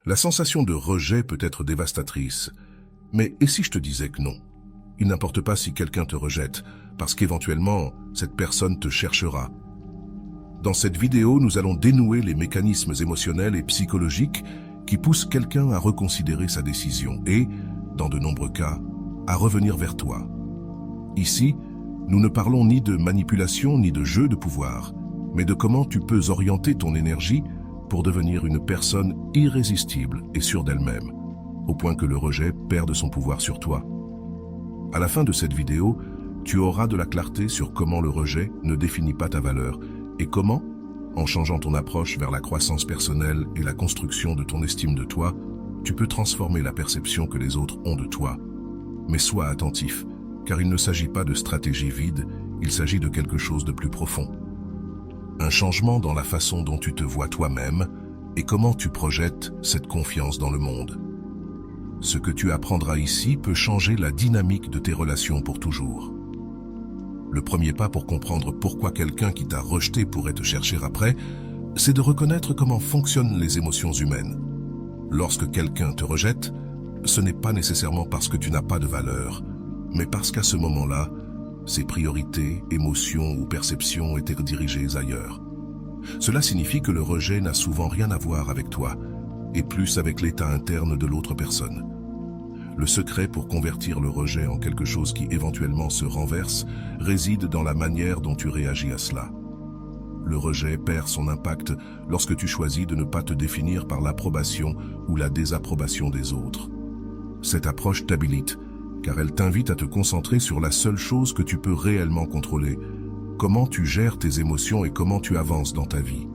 La sensation de rejet peut être dévastatrice, mais et si je te disais que non? Il n'importe pas si quelqu'un te rejette, parce qu'éventuellement, cette personne te cherchera. Dans cette vidéo, nous allons dénouer les mécanismes émotionnels et psychologiques qui poussent quelqu'un à reconsidérer sa décision et, dans de nombreux cas, à revenir vers toi. Ici, nous ne parlons ni de manipulation ni de jeu de pouvoir, mais de comment tu peux orienter ton énergie pour devenir une personne irrésistible et sûre d'elle-même, au point que le rejet perde son pouvoir sur toi. À la fin de cette vidéo, tu auras de la clarté sur comment le rejet ne définit pas ta valeur et comment, en changeant ton approche vers la croissance personnelle et la construction de ton estime de toi, tu peux transformer la perception que les autres ont de toi. Mais sois attentif, car il ne s'agit pas de stratégie vide, il s'agit de quelque chose de plus profond. Un changement dans la façon dont tu te vois toi-même et comment tu projettes cette confiance dans le monde. Ce que tu apprendras ici peut changer la dynamique de tes relations pour toujours. Le premier pas pour comprendre pourquoi quelqu'un qui t'a rejeté pourrait te chercher après, c'est de reconnaître comment fonctionnent les émotions humaines. Lorsque quelqu'un te rejette, ce n'est pas nécessairement parce que tu n'as pas de valeur, mais parce qu'à ce moment-là, ses priorités, émotions ou perceptions étaient dirigées ailleurs. Cela signifie que le rejet n'a souvent rien à voir avec toi, et plus avec l'état interne de l'autre personne. Le secret pour convertir le rejet en quelque chose qui éventuellement se renverse réside dans la manière dont tu réagis à cela. Le rejet perd son impact lorsque tu choisis de ne pas te définir par l'approbation ou la désapprobation des autres. Cette approche t'habilite, car elle t'invite à te concentrer sur la seule chose que tu peux réellement contrôler, comment tu gères tes émotions et comment tu avances dans ta vie.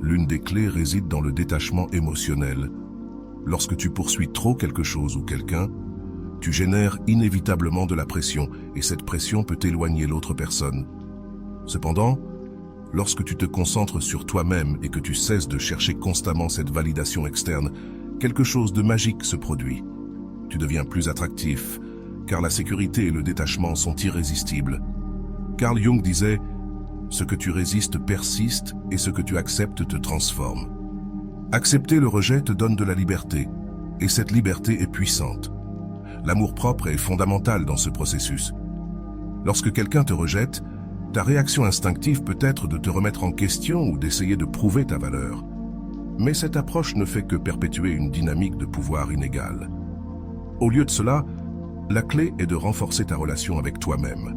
L'une des clés réside dans le détachement émotionnel. Lorsque tu poursuis trop quelque chose ou quelqu'un, tu génères inévitablement de la pression et cette pression peut éloigner l'autre personne. Cependant, lorsque tu te concentres sur toi-même et que tu cesses de chercher constamment cette validation externe, quelque chose de magique se produit. Tu deviens plus attractif, car la sécurité et le détachement sont irrésistibles. Carl Jung disait « Ce que tu résistes persiste et ce que tu acceptes te transforme ». Accepter le rejet te donne de la liberté, et cette liberté est puissante. L'amour-propre est fondamental dans ce processus. Lorsque quelqu'un te rejette, ta réaction instinctive peut être de te remettre en question ou d'essayer de prouver ta valeur. Mais cette approche ne fait que perpétuer une dynamique de pouvoir inégale. Au lieu de cela, la clé est de renforcer ta relation avec toi-même.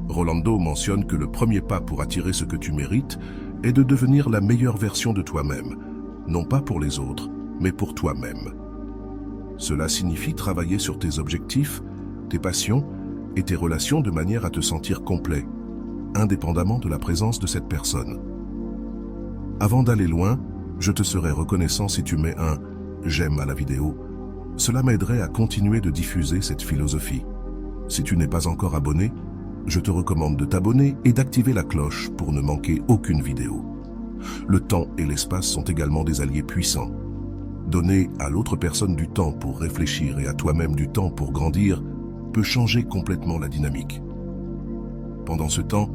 Rolando mentionne que le premier pas pour attirer ce que tu mérites est de devenir la meilleure version de toi-même, non pas pour les autres, mais pour toi-même. Cela signifie travailler sur tes objectifs, tes passions et tes relations de manière à te sentir complet, indépendamment de la présence de cette personne. Avant d'aller loin, je te serais reconnaissant si tu mets un « j'aime » à la vidéo. Cela m'aiderait à continuer de diffuser cette philosophie. Si tu n'es pas encore abonné, je te recommande de t'abonner et d'activer la cloche pour ne manquer aucune vidéo. Le temps et l'espace sont également des alliés puissants. Donner à l'autre personne du temps pour réfléchir et à toi-même du temps pour grandir peut changer complètement la dynamique. Pendant ce temps,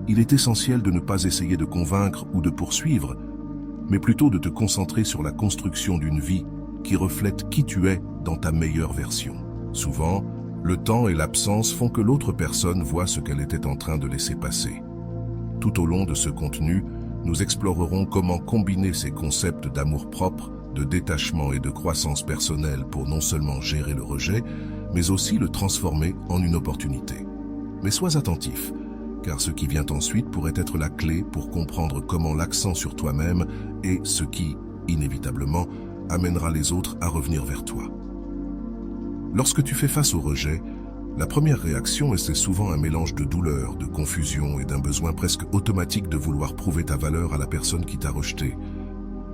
il est essentiel de ne pas essayer de convaincre ou de poursuivre, mais plutôt de te concentrer sur la construction d'une vie qui reflète qui tu es dans ta meilleure version. Souvent, le temps et l'absence font que l'autre personne voit ce qu'elle était en train de laisser passer. Tout au long de ce contenu, nous explorerons comment combiner ces concepts d'amour-propre, de détachement et de croissance personnelle pour non seulement gérer le rejet, mais aussi le transformer en une opportunité. Mais sois attentif, car ce qui vient ensuite pourrait être la clé pour comprendre comment l'accent sur toi-même est ce qui, inévitablement, amènera les autres à revenir vers toi. Lorsque tu fais face au rejet, la première réaction est souvent un mélange de douleur, de confusion et d'un besoin presque automatique de vouloir prouver ta valeur à la personne qui t'a rejeté.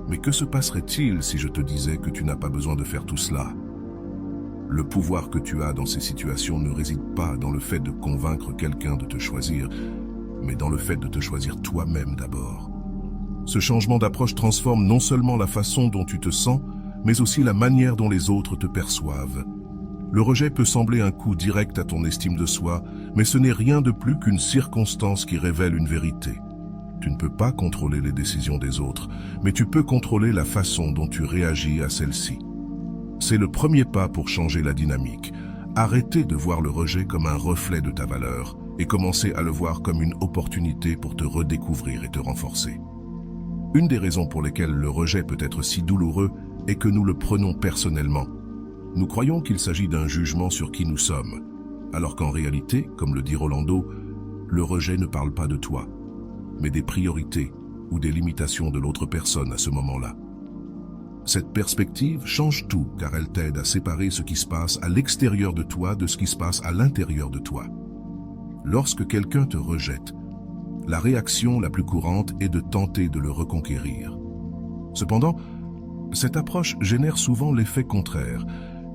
Mais que se passerait-il si je te disais que tu n'as pas besoin de faire tout cela? Le pouvoir que tu as dans ces situations ne réside pas dans le fait de convaincre quelqu'un de te choisir, mais dans le fait de te choisir toi-même d'abord. Ce changement d'approche transforme non seulement la façon dont tu te sens, mais aussi la manière dont les autres te perçoivent. Le rejet peut sembler un coup direct à ton estime de soi, mais ce n'est rien de plus qu'une circonstance qui révèle une vérité. Tu ne peux pas contrôler les décisions des autres, mais tu peux contrôler la façon dont tu réagis à celles-ci. C'est le premier pas pour changer la dynamique. Arrêter de voir le rejet comme un reflet de ta valeur et commencer à le voir comme une opportunité pour te redécouvrir et te renforcer. Une des raisons pour lesquelles le rejet peut être si douloureux est que nous le prenons personnellement. Nous croyons qu'il s'agit d'un jugement sur qui nous sommes, alors qu'en réalité, comme le dit Rolando, le rejet ne parle pas de toi, mais des priorités ou des limitations de l'autre personne à ce moment-là. Cette perspective change tout car elle t'aide à séparer ce qui se passe à l'extérieur de toi de ce qui se passe à l'intérieur de toi. Lorsque quelqu'un te rejette, la réaction la plus courante est de tenter de le reconquérir. Cependant, cette approche génère souvent l'effet contraire,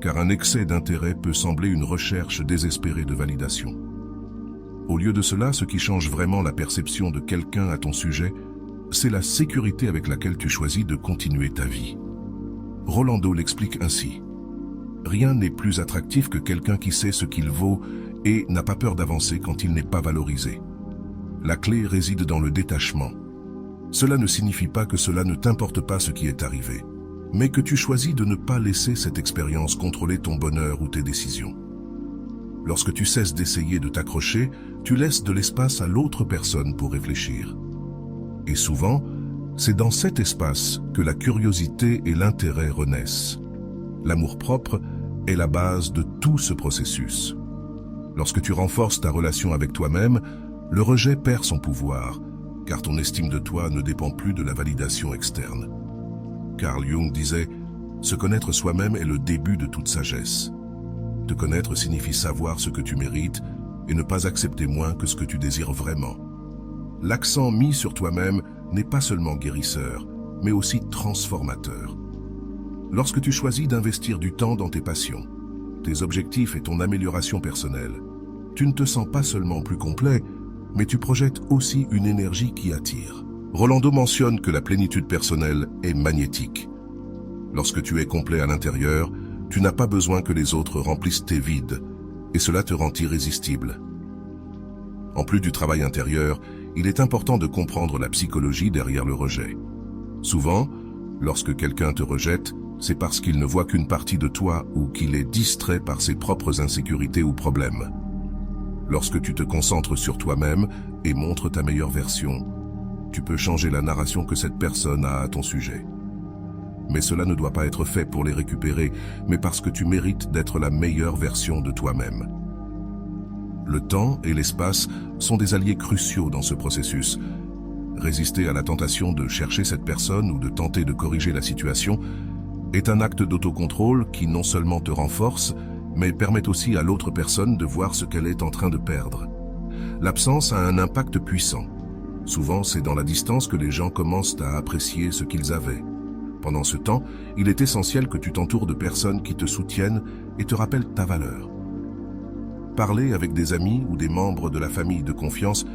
car un excès d'intérêt peut sembler une recherche désespérée de validation. Au lieu de cela, ce qui change vraiment la perception de quelqu'un à ton sujet, c'est la sécurité avec laquelle tu choisis de continuer ta vie. Rolando l'explique ainsi. Rien n'est plus attractif que quelqu'un qui sait ce qu'il vaut et n'a pas peur d'avancer quand il n'est pas valorisé. La clé réside dans le détachement. Cela ne signifie pas que cela ne t'importe pas ce qui est arrivé, mais que tu choisis de ne pas laisser cette expérience contrôler ton bonheur ou tes décisions. Lorsque tu cesses d'essayer de t'accrocher, tu laisses de l'espace à l'autre personne pour réfléchir. Et souvent, c'est dans cet espace que la curiosité et l'intérêt renaissent. L'amour-propre est la base de tout ce processus. Lorsque tu renforces ta relation avec toi-même, le rejet perd son pouvoir, car ton estime de toi ne dépend plus de la validation externe. Carl Jung disait « Se connaître soi-même est le début de toute sagesse. Te connaître signifie savoir ce que tu mérites et ne pas accepter moins que ce que tu désires vraiment. » L'accent mis sur toi-même n'est pas seulement guérisseur, mais aussi transformateur. Lorsque tu choisis d'investir du temps dans tes passions, tes objectifs et ton amélioration personnelle, tu ne te sens pas seulement plus complet, mais tu projettes aussi une énergie qui attire. Rolando mentionne que la plénitude personnelle est magnétique. Lorsque tu es complet à l'intérieur, tu n'as pas besoin que les autres remplissent tes vides, et cela te rend irrésistible. En plus du travail intérieur, il est important de comprendre la psychologie derrière le rejet. Souvent, lorsque quelqu'un te rejette, c'est parce qu'il ne voit qu'une partie de toi ou qu'il est distrait par ses propres insécurités ou problèmes. Lorsque tu te concentres sur toi-même et montres ta meilleure version, tu peux changer la narration que cette personne a à ton sujet. Mais cela ne doit pas être fait pour les récupérer, mais parce que tu mérites d'être la meilleure version de toi-même. Le temps et l'espace sont des alliés cruciaux dans ce processus. Résister à la tentation de chercher cette personne ou de tenter de corriger la situation est un acte d'autocontrôle qui non seulement te renforce, mais permet aussi à l'autre personne de voir ce qu'elle est en train de perdre. L'absence a un impact puissant. Souvent, c'est dans la distance que les gens commencent à apprécier ce qu'ils avaient. Pendant ce temps, il est essentiel que tu t'entoures de personnes qui te soutiennent et te rappellent ta valeur. Parler avec des amis ou des membres de la famille de confiance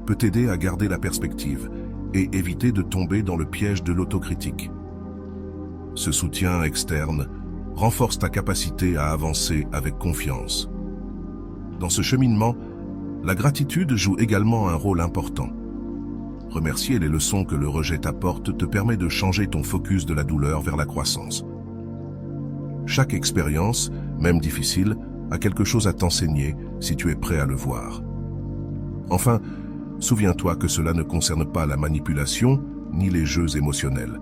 peut t'aider à garder la perspective et éviter de tomber dans le piège de l'autocritique. Ce soutien externe renforce ta capacité à avancer avec confiance. Dans ce cheminement, la gratitude joue également un rôle important. Remercier les leçons que le rejet t'apporte te permet de changer ton focus de la douleur vers la croissance. Chaque expérience, même difficile, a quelque chose à t'enseigner si tu es prêt à le voir. Enfin, souviens-toi que cela ne concerne pas la manipulation ni les jeux émotionnels.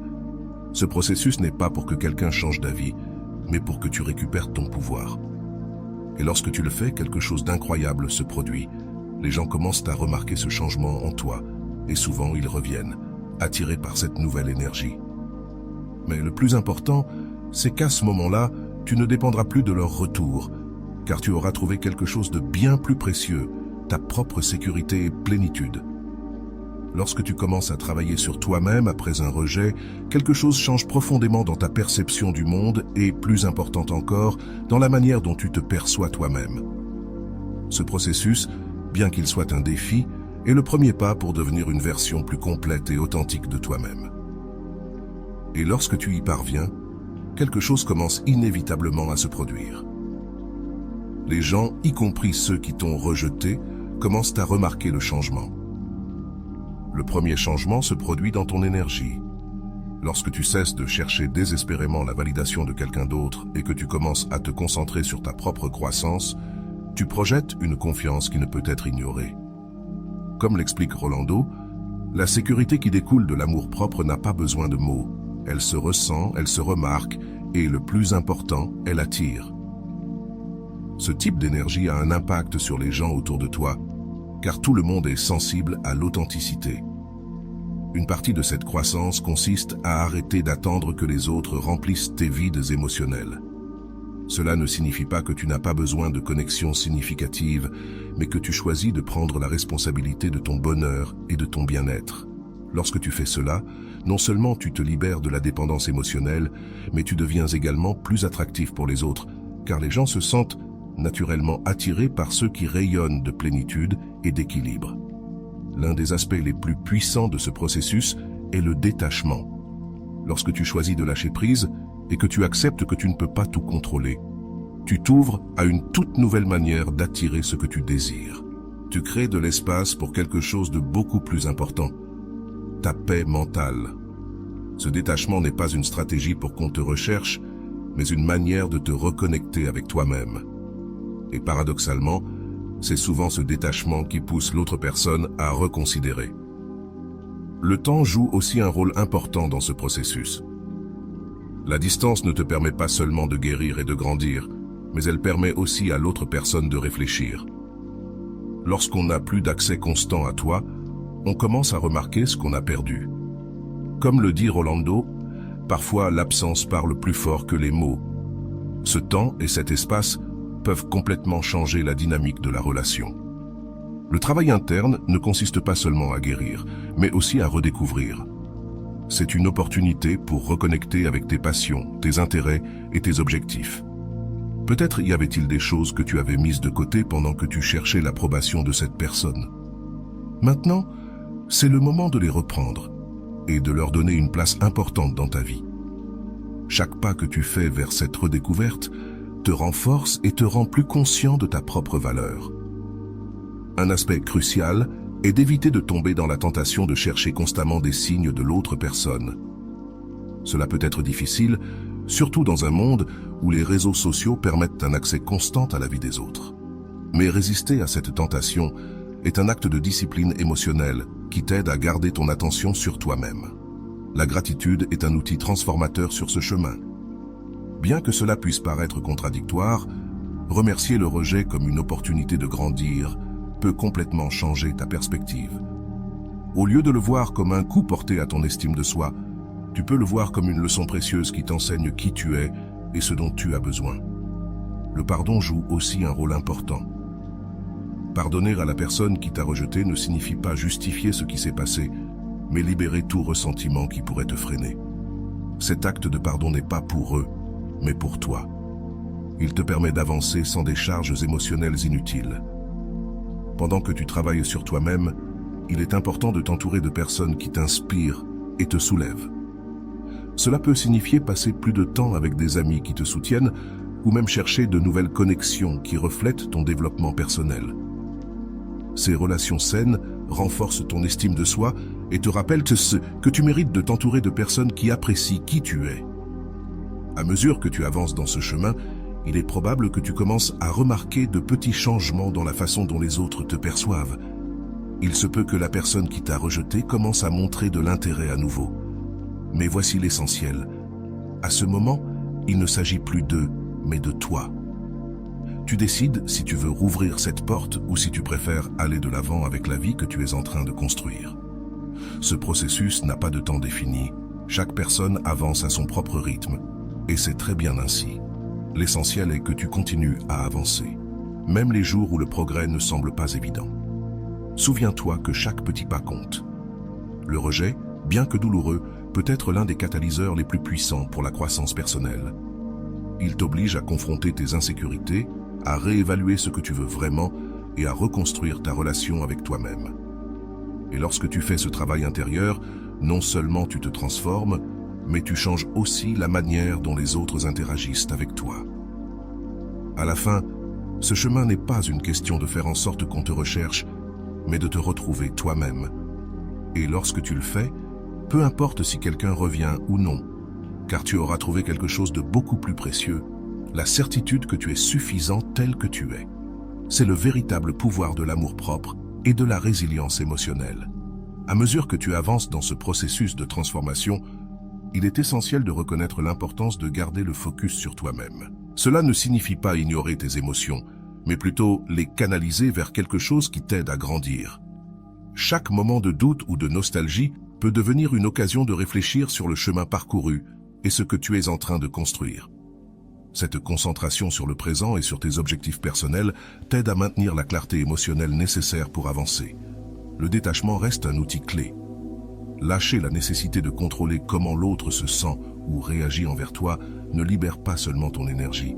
Ce processus n'est pas pour que quelqu'un change d'avis, mais pour que tu récupères ton pouvoir. Et lorsque tu le fais, quelque chose d'incroyable se produit. Les gens commencent à remarquer ce changement en toi, et souvent ils reviennent, attirés par cette nouvelle énergie. Mais le plus important, c'est qu'à ce moment-là, tu ne dépendras plus de leur retour, car tu auras trouvé quelque chose de bien plus précieux, ta propre sécurité et plénitude. Lorsque tu commences à travailler sur toi-même après un rejet, quelque chose change profondément dans ta perception du monde et, plus important encore, dans la manière dont tu te perçois toi-même. Ce processus, bien qu'il soit un défi, est le premier pas pour devenir une version plus complète et authentique de toi-même. Et lorsque tu y parviens, quelque chose commence inévitablement à se produire. Les gens, y compris ceux qui t'ont rejeté, commencent à remarquer le changement. Le premier changement se produit dans ton énergie. Lorsque tu cesses de chercher désespérément la validation de quelqu'un d'autre et que tu commences à te concentrer sur ta propre croissance, tu projettes une confiance qui ne peut être ignorée. Comme l'explique Rolando, la sécurité qui découle de l'amour-propre n'a pas besoin de mots. Elle se ressent, elle se remarque et, le plus important, elle attire. Ce type d'énergie a un impact sur les gens autour de toi, car tout le monde est sensible à l'authenticité. Une partie de cette croissance consiste à arrêter d'attendre que les autres remplissent tes vides émotionnels. Cela ne signifie pas que tu n'as pas besoin de connexions significatives, mais que tu choisis de prendre la responsabilité de ton bonheur et de ton bien-être. Lorsque tu fais cela, non seulement tu te libères de la dépendance émotionnelle, mais tu deviens également plus attractif pour les autres, car les gens se sentent naturellement attirés par ceux qui rayonnent de plénitude et d'équilibre. L'un des aspects les plus puissants de ce processus est le détachement. Lorsque tu choisis de lâcher prise et que tu acceptes que tu ne peux pas tout contrôler, tu t'ouvres à une toute nouvelle manière d'attirer ce que tu désires. Tu crées de l'espace pour quelque chose de beaucoup plus important, ta paix mentale. Ce détachement n'est pas une stratégie pour qu'on te recherche, mais une manière de te reconnecter avec toi-même. Et paradoxalement, c'est souvent ce détachement qui pousse l'autre personne à reconsidérer. Le temps joue aussi un rôle important dans ce processus. La distance ne te permet pas seulement de guérir et de grandir, mais elle permet aussi à l'autre personne de réfléchir. Lorsqu'on n'a plus d'accès constant à toi, on commence à remarquer ce qu'on a perdu. Comme le dit Rolando, parfois l'absence parle plus fort que les mots. Ce temps et cet espace peuvent complètement changer la dynamique de la relation. Le travail interne ne consiste pas seulement à guérir, mais aussi à redécouvrir. C'est une opportunité pour reconnecter avec tes passions, tes intérêts et tes objectifs. Peut-être y avait-il des choses que tu avais mises de côté pendant que tu cherchais l'approbation de cette personne. Maintenant, c'est le moment de les reprendre et de leur donner une place importante dans ta vie. Chaque pas que tu fais vers cette redécouverte te renforce et te rend plus conscient de ta propre valeur. Un aspect crucial est d'éviter de tomber dans la tentation de chercher constamment des signes de l'autre personne. Cela peut être difficile, surtout dans un monde où les réseaux sociaux permettent un accès constant à la vie des autres. Mais résister à cette tentation est un acte de discipline émotionnelle qui t'aide à garder ton attention sur toi-même. La gratitude est un outil transformateur sur ce chemin. Bien que cela puisse paraître contradictoire, remercier le rejet comme une opportunité de grandir peut complètement changer ta perspective. Au lieu de le voir comme un coup porté à ton estime de soi, tu peux le voir comme une leçon précieuse qui t'enseigne qui tu es et ce dont tu as besoin. Le pardon joue aussi un rôle important. Pardonner à la personne qui t'a rejeté ne signifie pas justifier ce qui s'est passé, mais libérer tout ressentiment qui pourrait te freiner. Cet acte de pardon n'est pas pour eux, mais pour toi. Il te permet d'avancer sans des charges émotionnelles inutiles. Pendant que tu travailles sur toi-même, il est important de t'entourer de personnes qui t'inspirent et te soulèvent. Cela peut signifier passer plus de temps avec des amis qui te soutiennent ou même chercher de nouvelles connexions qui reflètent ton développement personnel. Ces relations saines renforcent ton estime de soi et te rappellent que tu mérites de t'entourer de personnes qui apprécient qui tu es. À mesure que tu avances dans ce chemin, il est probable que tu commences à remarquer de petits changements dans la façon dont les autres te perçoivent. Il se peut que la personne qui t'a rejeté commence à montrer de l'intérêt à nouveau. Mais voici l'essentiel. À ce moment, il ne s'agit plus d'eux, mais de toi. Tu décides si tu veux rouvrir cette porte ou si tu préfères aller de l'avant avec la vie que tu es en train de construire. Ce processus n'a pas de temps défini. Chaque personne avance à son propre rythme. Et c'est très bien ainsi. L'essentiel est que tu continues à avancer, même les jours où le progrès ne semble pas évident. Souviens-toi que chaque petit pas compte. Le rejet, bien que douloureux, peut être l'un des catalyseurs les plus puissants pour la croissance personnelle. Il t'oblige à confronter tes insécurités, à réévaluer ce que tu veux vraiment et à reconstruire ta relation avec toi-même. Et lorsque tu fais ce travail intérieur, non seulement tu te transformes, mais tu changes aussi la manière dont les autres interagissent avec toi. À la fin, ce chemin n'est pas une question de faire en sorte qu'on te recherche, mais de te retrouver toi-même. Et lorsque tu le fais, peu importe si quelqu'un revient ou non, car tu auras trouvé quelque chose de beaucoup plus précieux, la certitude que tu es suffisant tel que tu es. C'est le véritable pouvoir de l'amour-propre et de la résilience émotionnelle. À mesure que tu avances dans ce processus de transformation, il est essentiel de reconnaître l'importance de garder le focus sur toi-même. Cela ne signifie pas ignorer tes émotions, mais plutôt les canaliser vers quelque chose qui t'aide à grandir. Chaque moment de doute ou de nostalgie peut devenir une occasion de réfléchir sur le chemin parcouru et ce que tu es en train de construire. Cette concentration sur le présent et sur tes objectifs personnels t'aide à maintenir la clarté émotionnelle nécessaire pour avancer. Le détachement reste un outil clé. Lâcher la nécessité de contrôler comment l'autre se sent ou réagit envers toi ne libère pas seulement ton énergie,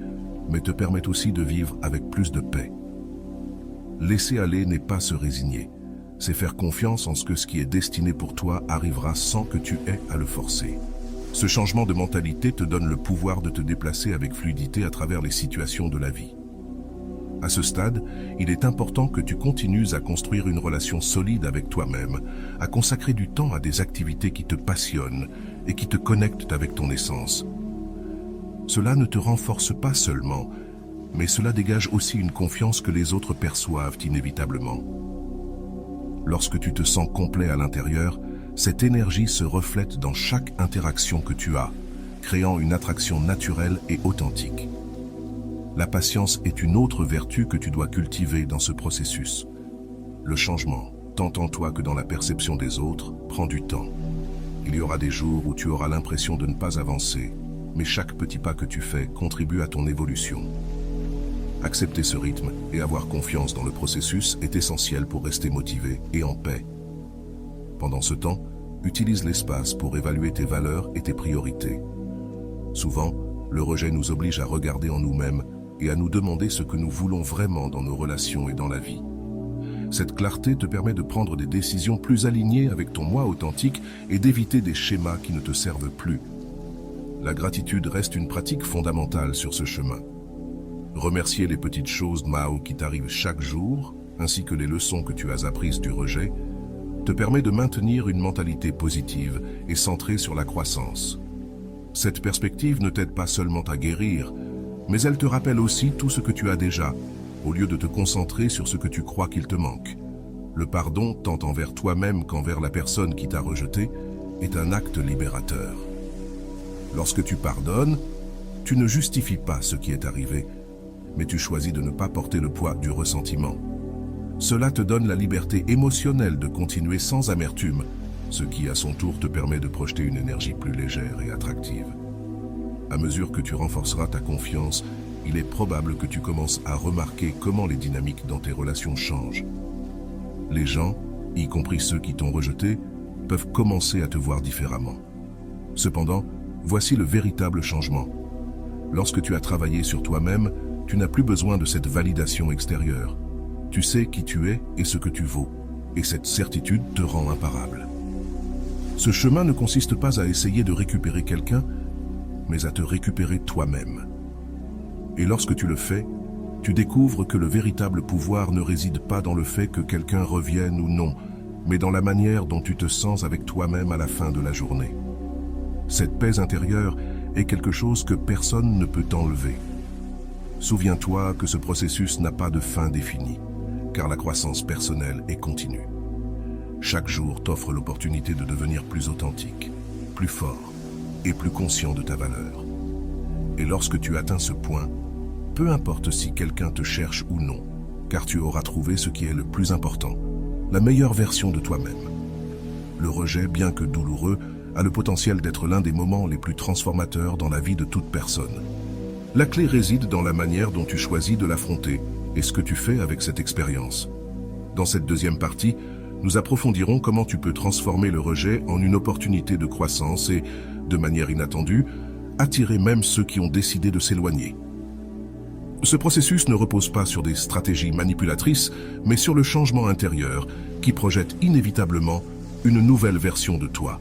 mais te permet aussi de vivre avec plus de paix. Laisser aller n'est pas se résigner, c'est faire confiance en ce que ce qui est destiné pour toi arrivera sans que tu aies à le forcer. Ce changement de mentalité te donne le pouvoir de te déplacer avec fluidité à travers les situations de la vie. À ce stade, il est important que tu continues à construire une relation solide avec toi-même, à consacrer du temps à des activités qui te passionnent et qui te connectent avec ton essence. Cela ne te renforce pas seulement, mais cela dégage aussi une confiance que les autres perçoivent inévitablement. Lorsque tu te sens complet à l'intérieur, cette énergie se reflète dans chaque interaction que tu as, créant une attraction naturelle et authentique. La patience est une autre vertu que tu dois cultiver dans ce processus. Le changement, tant en toi que dans la perception des autres, prend du temps. Il y aura des jours où tu auras l'impression de ne pas avancer, mais chaque petit pas que tu fais contribue à ton évolution. Accepter ce rythme et avoir confiance dans le processus est essentiel pour rester motivé et en paix. Pendant ce temps, utilise l'espace pour évaluer tes valeurs et tes priorités. Souvent, le rejet nous oblige à regarder en nous-mêmes et à nous demander ce que nous voulons vraiment dans nos relations et dans la vie. Cette clarté te permet de prendre des décisions plus alignées avec ton moi authentique et d'éviter des schémas qui ne te servent plus. La gratitude reste une pratique fondamentale sur ce chemin. Remercier les petites choses Mao qui t'arrivent chaque jour, ainsi que les leçons que tu as apprises du rejet, te permet de maintenir une mentalité positive et centrée sur la croissance. Cette perspective ne t'aide pas seulement à guérir, mais elle te rappelle aussi tout ce que tu as déjà, au lieu de te concentrer sur ce que tu crois qu'il te manque. Le pardon, tant envers toi-même qu'envers la personne qui t'a rejeté, est un acte libérateur. Lorsque tu pardonnes, tu ne justifies pas ce qui est arrivé, mais tu choisis de ne pas porter le poids du ressentiment. Cela te donne la liberté émotionnelle de continuer sans amertume, ce qui à son tour te permet de projeter une énergie plus légère et attractive. À mesure que tu renforceras ta confiance, il est probable que tu commences à remarquer comment les dynamiques dans tes relations changent. Les gens, y compris ceux qui t'ont rejeté, peuvent commencer à te voir différemment. Cependant, voici le véritable changement. Lorsque tu as travaillé sur toi-même, tu n'as plus besoin de cette validation extérieure. Tu sais qui tu es et ce que tu vaux, et cette certitude te rend imparable. Ce chemin ne consiste pas à essayer de récupérer quelqu'un, mais à te récupérer toi-même. Et lorsque tu le fais, tu découvres que le véritable pouvoir ne réside pas dans le fait que quelqu'un revienne ou non, mais dans la manière dont tu te sens avec toi-même à la fin de la journée. Cette paix intérieure est quelque chose que personne ne peut t'enlever. Souviens-toi que ce processus n'a pas de fin définie, car la croissance personnelle est continue. Chaque jour t'offre l'opportunité de devenir plus authentique, plus fort et plus conscient de ta valeur. Et lorsque tu atteins ce point, peu importe si quelqu'un te cherche ou non, car tu auras trouvé ce qui est le plus important, la meilleure version de toi-même. Le rejet, bien que douloureux, a le potentiel d'être l'un des moments les plus transformateurs dans la vie de toute personne. La clé réside dans la manière dont tu choisis de l'affronter et ce que tu fais avec cette expérience. Dans cette deuxième partie, nous approfondirons comment tu peux transformer le rejet en une opportunité de croissance et, de manière inattendue, attirer même ceux qui ont décidé de s'éloigner. Ce processus ne repose pas sur des stratégies manipulatrices, mais sur le changement intérieur qui projette inévitablement une nouvelle version de toi.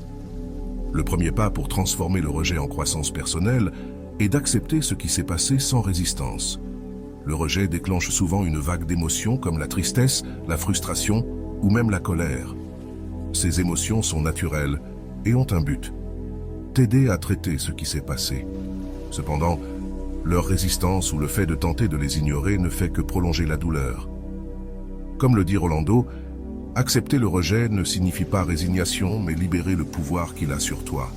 Le premier pas pour transformer le rejet en croissance personnelle est d'accepter ce qui s'est passé sans résistance. Le rejet déclenche souvent une vague d'émotions comme la tristesse, la frustration ou même la colère. Ces émotions sont naturelles et ont un but: t'aider à traiter ce qui s'est passé. Cependant, leur résistance ou le fait de tenter de les ignorer ne fait que prolonger la douleur. Comme le dit Rolando, accepter le rejet ne signifie pas résignation, mais libérer le pouvoir qu'il a sur toi.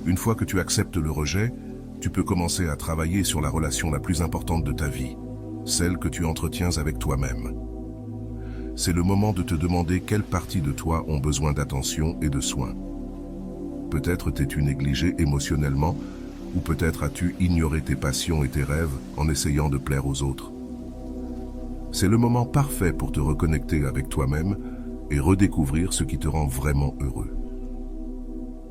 Une fois que tu acceptes le rejet, tu peux commencer à travailler sur la relation la plus importante de ta vie, celle que tu entretiens avec toi-même. C'est le moment de te demander quelles parties de toi ont besoin d'attention et de soins. Peut-être t'es-tu négligé émotionnellement, ou peut-être as-tu ignoré tes passions et tes rêves en essayant de plaire aux autres. C'est le moment parfait pour te reconnecter avec toi-même et redécouvrir ce qui te rend vraiment heureux.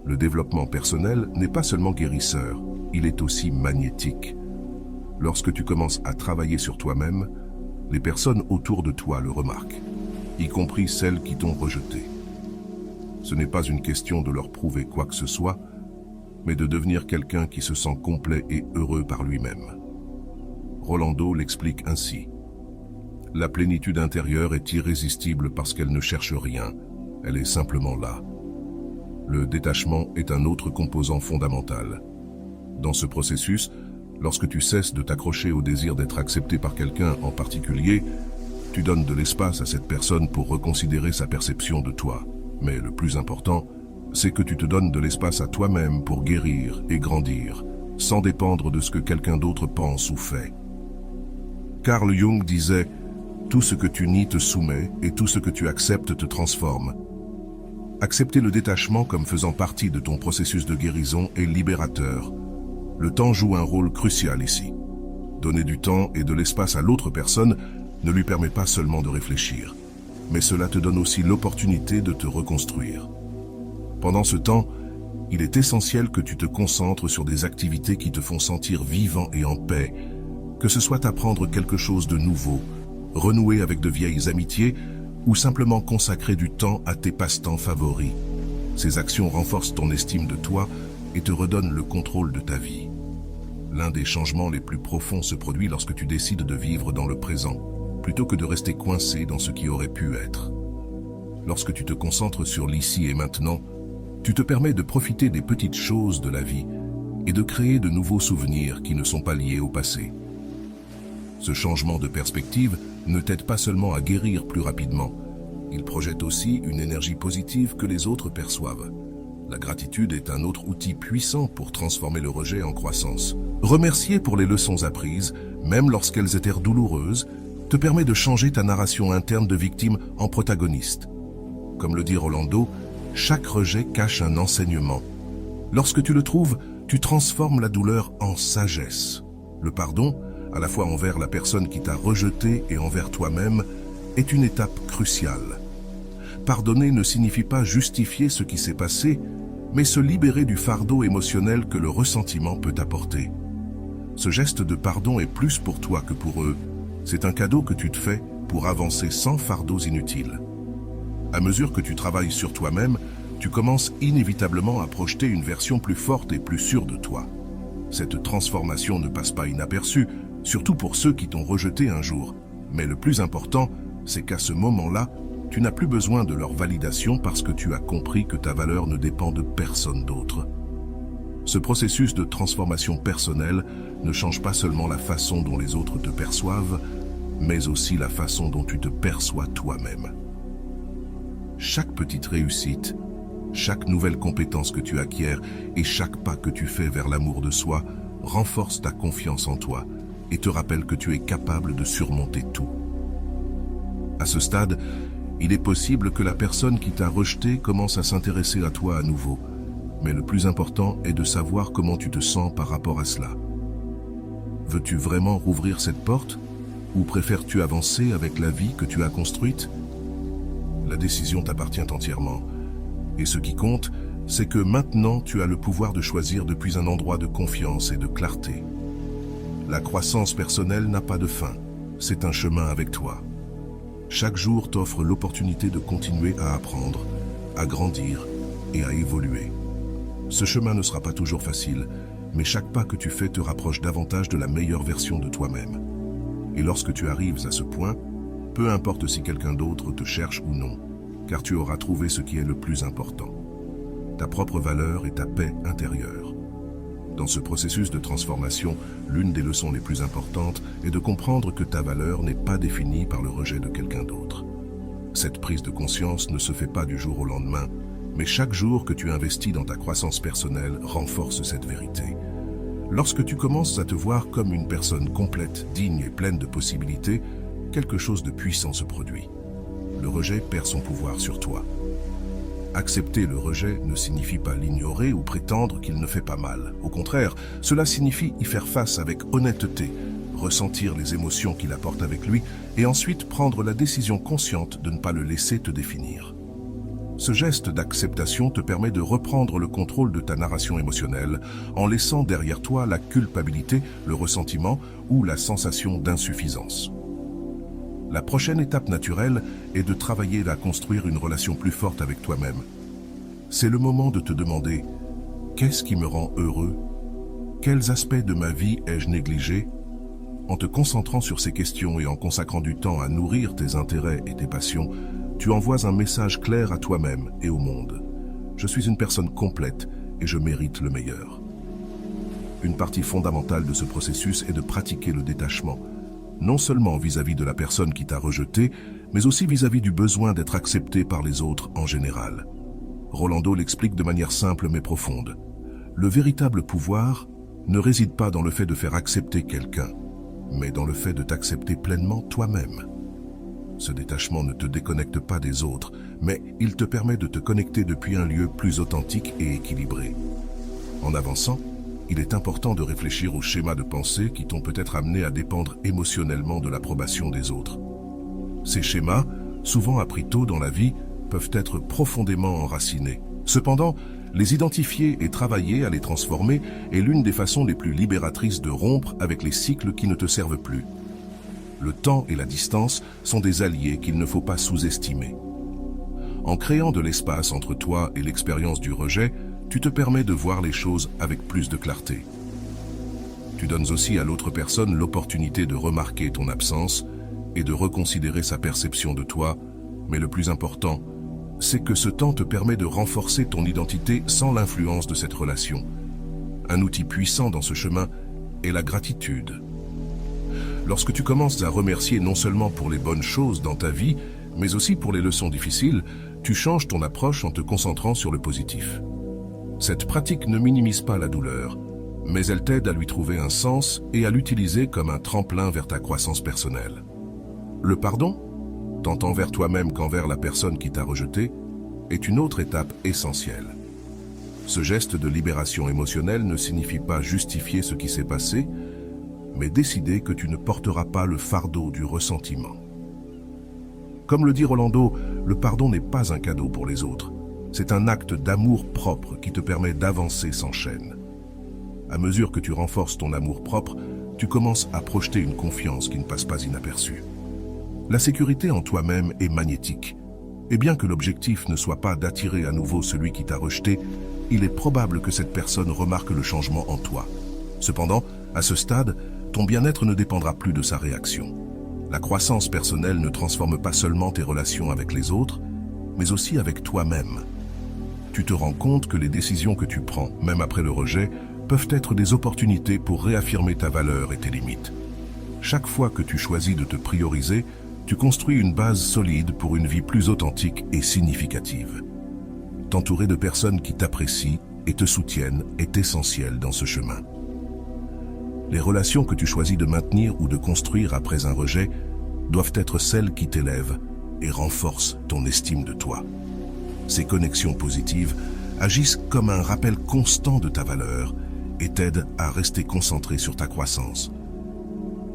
Le développement personnel n'est pas seulement guérisseur, il est aussi magnétique. Lorsque tu commences à travailler sur toi-même, les personnes autour de toi le remarquent, y compris celles qui t'ont rejeté. Ce n'est pas une question de leur prouver quoi que ce soit, mais de devenir quelqu'un qui se sent complet et heureux par lui-même. Rolando l'explique ainsi. La plénitude intérieure est irrésistible parce qu'elle ne cherche rien, elle est simplement là. Le détachement est un autre composant fondamental. Dans ce processus, lorsque tu cesses de t'accrocher au désir d'être accepté par quelqu'un en particulier, tu donnes de l'espace à cette personne pour reconsidérer sa perception de toi. Mais le plus important, c'est que tu te donnes de l'espace à toi-même pour guérir et grandir, sans dépendre de ce que quelqu'un d'autre pense ou fait. Carl Jung disait « Tout ce que tu nies te soumet et tout ce que tu acceptes te transforme ». Accepter le détachement comme faisant partie de ton processus de guérison est libérateur. Le temps joue un rôle crucial ici. Donner du temps et de l'espace à l'autre personne ne lui permet pas seulement de réfléchir, mais cela te donne aussi l'opportunité de te reconstruire. Pendant ce temps, il est essentiel que tu te concentres sur des activités qui te font sentir vivant et en paix, que ce soit apprendre quelque chose de nouveau, renouer avec de vieilles amitiés ou simplement consacrer du temps à tes passe-temps favoris. Ces actions renforcent ton estime de toi et te redonnent le contrôle de ta vie. L'un des changements les plus profonds se produit lorsque tu décides de vivre dans le présent, plutôt que de rester coincé dans ce qui aurait pu être. Lorsque tu te concentres sur l'ici et maintenant, tu te permets de profiter des petites choses de la vie et de créer de nouveaux souvenirs qui ne sont pas liés au passé. Ce changement de perspective ne t'aide pas seulement à guérir plus rapidement, il projette aussi une énergie positive que les autres perçoivent. La gratitude est un autre outil puissant pour transformer le rejet en croissance. Remercier pour les leçons apprises, même lorsqu'elles étaient douloureuses, te permet de changer ta narration interne de victime en protagoniste. Comme le dit Rolando, chaque rejet cache un enseignement. Lorsque tu le trouves, tu transformes la douleur en sagesse. Le pardon, à la fois envers la personne qui t'a rejeté et envers toi-même, est une étape cruciale. Pardonner ne signifie pas justifier ce qui s'est passé, mais se libérer du fardeau émotionnel que le ressentiment peut apporter. Ce geste de pardon est plus pour toi que pour eux. C'est un cadeau que tu te fais pour avancer sans fardeaux inutiles. À mesure que tu travailles sur toi-même, tu commences inévitablement à projeter une version plus forte et plus sûre de toi. Cette transformation ne passe pas inaperçue, surtout pour ceux qui t'ont rejeté un jour. Mais le plus important, c'est qu'à ce moment-là, tu n'as plus besoin de leur validation parce que tu as compris que ta valeur ne dépend de personne d'autre. Ce processus de transformation personnelle ne change pas seulement la façon dont les autres te perçoivent, mais aussi la façon dont tu te perçois toi-même. Chaque petite réussite, chaque nouvelle compétence que tu acquiers et chaque pas que tu fais vers l'amour de soi renforce ta confiance en toi et te rappelle que tu es capable de surmonter tout. À ce stade, il est possible que la personne qui t'a rejeté commence à s'intéresser à toi à nouveau, mais le plus important est de savoir comment tu te sens par rapport à cela. Veux-tu vraiment rouvrir cette porte ou préfères-tu avancer avec la vie que tu as construite? La décision t'appartient entièrement. Et ce qui compte, c'est que maintenant tu as le pouvoir de choisir depuis un endroit de confiance et de clarté. La croissance personnelle n'a pas de fin, c'est un chemin avec toi. Chaque jour t'offre l'opportunité de continuer à apprendre, à grandir et à évoluer. Ce chemin ne sera pas toujours facile, mais chaque pas que tu fais te rapproche davantage de la meilleure version de toi-même. Et lorsque tu arrives à ce point, peu importe si quelqu'un d'autre te cherche ou non, car tu auras trouvé ce qui est le plus important, ta propre valeur et ta paix intérieure. Dans ce processus de transformation, l'une des leçons les plus importantes est de comprendre que ta valeur n'est pas définie par le rejet de quelqu'un d'autre. Cette prise de conscience ne se fait pas du jour au lendemain, mais chaque jour que tu investis dans ta croissance personnelle renforce cette vérité. Lorsque tu commences à te voir comme une personne complète, digne et pleine de possibilités, quelque chose de puissant se produit. Le rejet perd son pouvoir sur toi. Accepter le rejet ne signifie pas l'ignorer ou prétendre qu'il ne fait pas mal. Au contraire, cela signifie y faire face avec honnêteté, ressentir les émotions qu'il apporte avec lui et ensuite prendre la décision consciente de ne pas le laisser te définir. Ce geste d'acceptation te permet de reprendre le contrôle de ta narration émotionnelle en laissant derrière toi la culpabilité, le ressentiment ou la sensation d'insuffisance. La prochaine étape naturelle est de travailler à construire une relation plus forte avec toi-même. C'est le moment de te demander « Qu'est-ce qui me rend heureux ? Quels aspects de ma vie ai-je négligés ?» En te concentrant sur ces questions et en consacrant du temps à nourrir tes intérêts et tes passions, tu envoies un message clair à toi-même et au monde. Je suis une personne complète et je mérite le meilleur. Une partie fondamentale de ce processus est de pratiquer le détachement, non seulement vis-à-vis de la personne qui t'a rejeté, mais aussi vis-à-vis du besoin d'être accepté par les autres en général. Rolando l'explique de manière simple mais profonde. Le véritable pouvoir ne réside pas dans le fait de faire accepter quelqu'un, mais dans le fait de t'accepter pleinement toi-même. Ce détachement ne te déconnecte pas des autres, mais il te permet de te connecter depuis un lieu plus authentique et équilibré. En avançant, il est important de réfléchir aux schémas de pensée qui t'ont peut-être amené à dépendre émotionnellement de l'approbation des autres. Ces schémas, souvent appris tôt dans la vie, peuvent être profondément enracinés. Cependant, les identifier et travailler à les transformer est l'une des façons les plus libératrices de rompre avec les cycles qui ne te servent plus. Le temps et la distance sont des alliés qu'il ne faut pas sous-estimer. En créant de l'espace entre toi et l'expérience du rejet, tu te permets de voir les choses avec plus de clarté. Tu donnes aussi à l'autre personne l'opportunité de remarquer ton absence et de reconsidérer sa perception de toi, mais le plus important, c'est que ce temps te permet de renforcer ton identité sans l'influence de cette relation. Un outil puissant dans ce chemin est la gratitude. Lorsque tu commences à remercier non seulement pour les bonnes choses dans ta vie, mais aussi pour les leçons difficiles, tu changes ton approche en te concentrant sur le positif. Cette pratique ne minimise pas la douleur, mais elle t'aide à lui trouver un sens et à l'utiliser comme un tremplin vers ta croissance personnelle. Le pardon, tant envers toi-même qu'envers la personne qui t'a rejeté, est une autre étape essentielle. Ce geste de libération émotionnelle ne signifie pas justifier ce qui s'est passé, mais décider que tu ne porteras pas le fardeau du ressentiment. Comme le dit Rolando, le pardon n'est pas un cadeau pour les autres. C'est un acte d'amour propre qui te permet d'avancer sans chaîne. À mesure que tu renforces ton amour propre, tu commences à projeter une confiance qui ne passe pas inaperçue. La sécurité en toi-même est magnétique. Et bien que l'objectif ne soit pas d'attirer à nouveau celui qui t'a rejeté, il est probable que cette personne remarque le changement en toi. Cependant, à ce stade, ton bien-être ne dépendra plus de sa réaction. La croissance personnelle ne transforme pas seulement tes relations avec les autres, mais aussi avec toi-même. Tu te rends compte que les décisions que tu prends, même après le rejet, peuvent être des opportunités pour réaffirmer ta valeur et tes limites. Chaque fois que tu choisis de te prioriser, tu construis une base solide pour une vie plus authentique et significative. T'entourer de personnes qui t'apprécient et te soutiennent est essentiel dans ce chemin. Les relations que tu choisis de maintenir ou de construire après un rejet doivent être celles qui t'élèvent et renforcent ton estime de toi. Ces connexions positives agissent comme un rappel constant de ta valeur et t'aident à rester concentré sur ta croissance.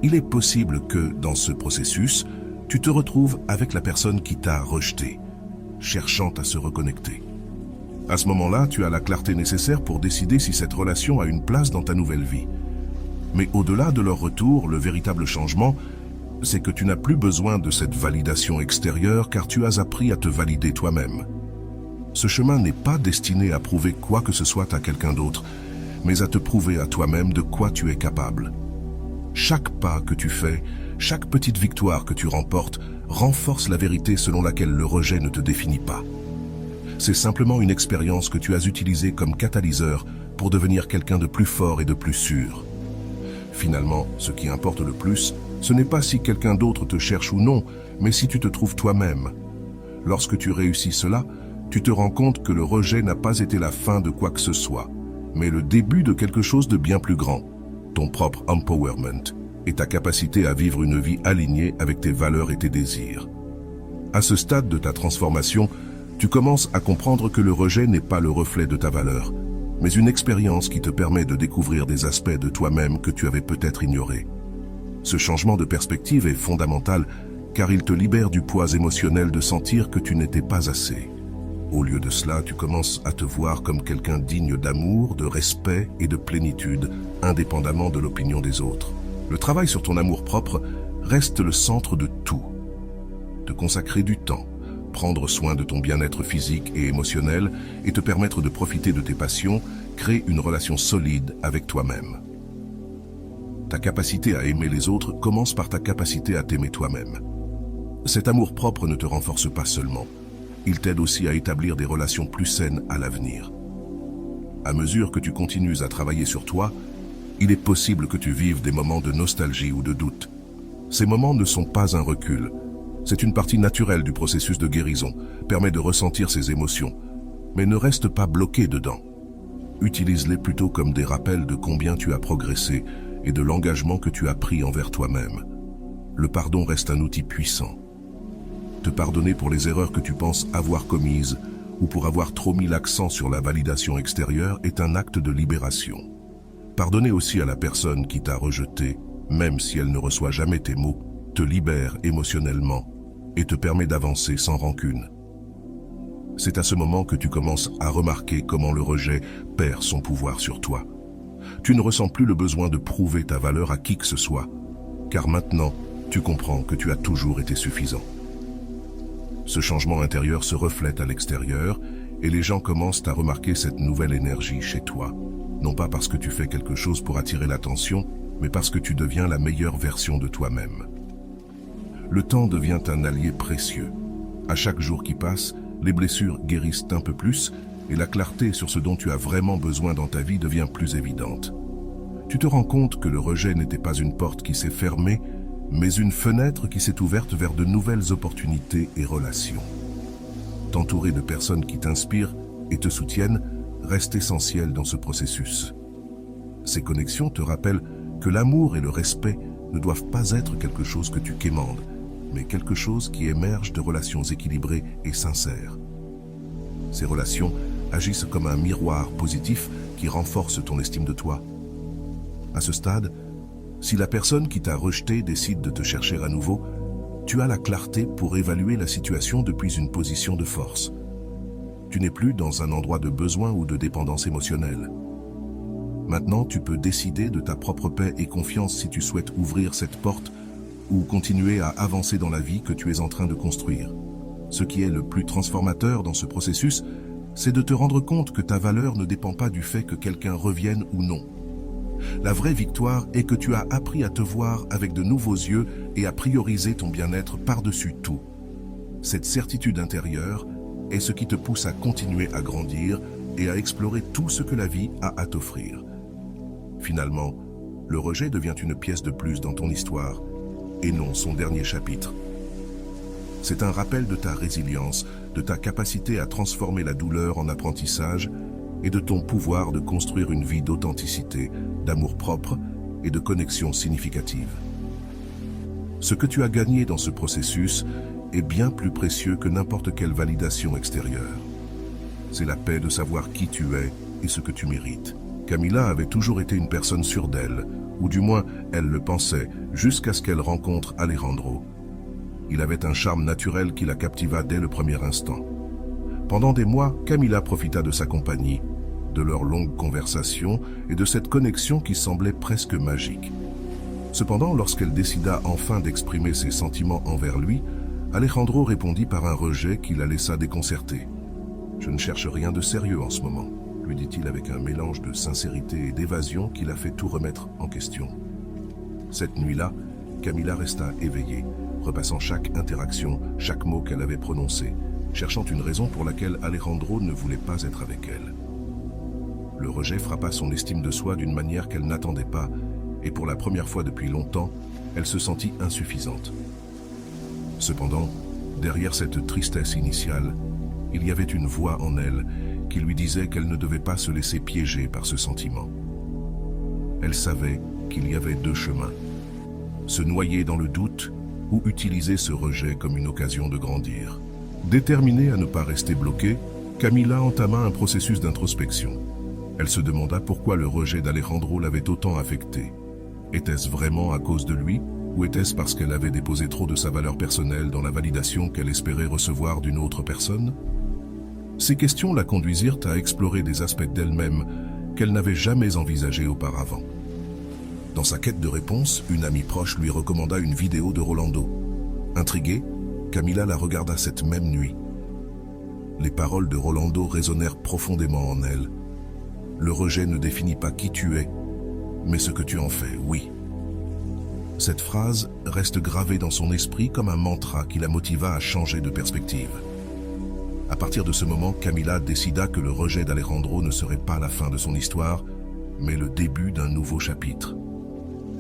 Il est possible que, dans ce processus, tu te retrouves avec la personne qui t'a rejeté, cherchant à se reconnecter. À ce moment-là, tu as la clarté nécessaire pour décider si cette relation a une place dans ta nouvelle vie. Mais au-delà de leur retour, le véritable changement, c'est que tu n'as plus besoin de cette validation extérieure car tu as appris à te valider toi-même. Ce chemin n'est pas destiné à prouver quoi que ce soit à quelqu'un d'autre, mais à te prouver à toi-même de quoi tu es capable. Chaque pas que tu fais, Chaque petite victoire que tu remportes renforce la vérité selon laquelle le rejet ne te définit pas. C'est simplement une expérience que tu as utilisée comme catalyseur pour devenir quelqu'un de plus fort et de plus sûr. Finalement, ce qui importe le plus, ce n'est pas si quelqu'un d'autre te cherche ou non, mais si tu te trouves toi-même. Lorsque tu réussis cela, tu te rends compte que le rejet n'a pas été la fin de quoi que ce soit, mais le début de quelque chose de bien plus grand, ton propre empowerment et ta capacité à vivre une vie alignée avec tes valeurs et tes désirs. À ce stade de ta transformation, tu commences à comprendre que le rejet n'est pas le reflet de ta valeur, mais une expérience qui te permet de découvrir des aspects de toi-même que tu avais peut-être ignorés. Ce changement de perspective est fondamental car il te libère du poids émotionnel de sentir que tu n'étais pas assez. Au lieu de cela, tu commences à te voir comme quelqu'un digne d'amour, de respect et de plénitude, indépendamment de l'opinion des autres. Le travail sur ton amour-propre reste le centre de tout. Te consacrer du temps, prendre soin de ton bien-être physique et émotionnel et te permettre de profiter de tes passions, crée une relation solide avec toi-même. Ta capacité à aimer les autres commence par ta capacité à t'aimer toi-même. Cet amour-propre ne te renforce pas seulement, il t'aide aussi à établir des relations plus saines à l'avenir. À mesure que tu continues à travailler sur toi, il est possible que tu vives des moments de nostalgie ou de doute. Ces moments ne sont pas un recul. C'est une partie naturelle du processus de guérison, permet de ressentir ces émotions, mais ne reste pas bloqué dedans. Utilise-les plutôt comme des rappels de combien tu as progressé et de l'engagement que tu as pris envers toi-même. Le pardon reste un outil puissant. Te pardonner pour les erreurs que tu penses avoir commises ou pour avoir trop mis l'accent sur la validation extérieure est un acte de libération. Pardonner aussi à la personne qui t'a rejeté, même si elle ne reçoit jamais tes mots, te libère émotionnellement et te permet d'avancer sans rancune. C'est à ce moment que tu commences à remarquer comment le rejet perd son pouvoir sur toi. Tu ne ressens plus le besoin de prouver ta valeur à qui que ce soit, car maintenant, tu comprends que tu as toujours été suffisant. Ce changement intérieur se reflète à l'extérieur et les gens commencent à remarquer cette nouvelle énergie chez toi. Non pas parce que tu fais quelque chose pour attirer l'attention, mais parce que tu deviens la meilleure version de toi-même. Le temps devient un allié précieux. À chaque jour qui passe, les blessures guérissent un peu plus et la clarté sur ce dont tu as vraiment besoin dans ta vie devient plus évidente. Tu te rends compte que le rejet n'était pas une porte qui s'est fermée, mais une fenêtre qui s'est ouverte vers de nouvelles opportunités et relations. T'entourer de personnes qui t'inspirent et te soutiennent reste essentiel dans ce processus. Ces connexions te rappellent que l'amour et le respect ne doivent pas être quelque chose que tu quémandes, mais quelque chose qui émerge de relations équilibrées et sincères. Ces relations agissent comme un miroir positif qui renforce ton estime de toi. À ce stade, si la personne qui t'a rejeté décide de te chercher à nouveau, tu as la clarté pour évaluer la situation depuis une position de force. Tu n'es plus dans un endroit de besoin ou de dépendance émotionnelle. Maintenant, tu peux décider de ta propre paix et confiance si tu souhaites ouvrir cette porte ou continuer à avancer dans la vie que tu es en train de construire. Ce qui est le plus transformateur dans ce processus, c'est de te rendre compte que ta valeur ne dépend pas du fait que quelqu'un revienne ou non. La vraie victoire est que tu as appris à te voir avec de nouveaux yeux et à prioriser ton bien-être par-dessus tout. Cette certitude intérieure est ce qui te pousse à continuer à grandir et à explorer tout ce que la vie a à t'offrir. Finalement, le rejet devient une pièce de plus dans ton histoire et non son dernier chapitre. C'est un rappel de ta résilience, de ta capacité à transformer la douleur en apprentissage et de ton pouvoir de construire une vie d'authenticité, d'amour-propre et de connexion significative. Ce que tu as gagné dans ce processus est bien plus précieux que n'importe quelle validation extérieure. C'est la paix de savoir qui tu es et ce que tu mérites. Camila avait toujours été une personne sûre d'elle, ou du moins elle le pensait, jusqu'à ce qu'elle rencontre Alejandro. Il avait un charme naturel qui la captiva dès le premier instant. Pendant des mois, Camila profita de sa compagnie, de leurs longues conversations et de cette connexion qui semblait presque magique. Cependant, lorsqu'elle décida enfin d'exprimer ses sentiments envers lui, Alejandro répondit par un rejet qui la laissa déconcertée. « Je ne cherche rien de sérieux en ce moment », lui dit-il avec un mélange de sincérité et d'évasion qui l'a fait tout remettre en question. Cette nuit-là, Camila resta éveillée, repassant chaque interaction, chaque mot qu'elle avait prononcé, cherchant une raison pour laquelle Alejandro ne voulait pas être avec elle. Le rejet frappa son estime de soi d'une manière qu'elle n'attendait pas, et pour la première fois depuis longtemps, elle se sentit insuffisante. Cependant, derrière cette tristesse initiale, il y avait une voix en elle qui lui disait qu'elle ne devait pas se laisser piéger par ce sentiment. Elle savait qu'il y avait deux chemins: se noyer dans le doute ou utiliser ce rejet comme une occasion de grandir. Déterminée à ne pas rester bloquée, Camila entama un processus d'introspection. Elle se demanda pourquoi le rejet d'Alejandro l'avait autant affectée. Était-ce vraiment à cause de lui, ou était-ce parce qu'elle avait déposé trop de sa valeur personnelle dans la validation qu'elle espérait recevoir d'une autre personne? Ces questions la conduisirent à explorer des aspects d'elle-même qu'elle n'avait jamais envisagés auparavant. Dans sa quête de réponse, une amie proche lui recommanda une vidéo de Rolando. Intriguée, Camila la regarda cette même nuit. Les paroles de Rolando résonnèrent profondément en elle. Le rejet ne définit pas qui tu es, mais ce que tu en fais, oui. Cette phrase reste gravée dans son esprit comme un mantra qui la motiva à changer de perspective. À partir de ce moment, Camila décida que le rejet d'Alejandro ne serait pas la fin de son histoire, mais le début d'un nouveau chapitre.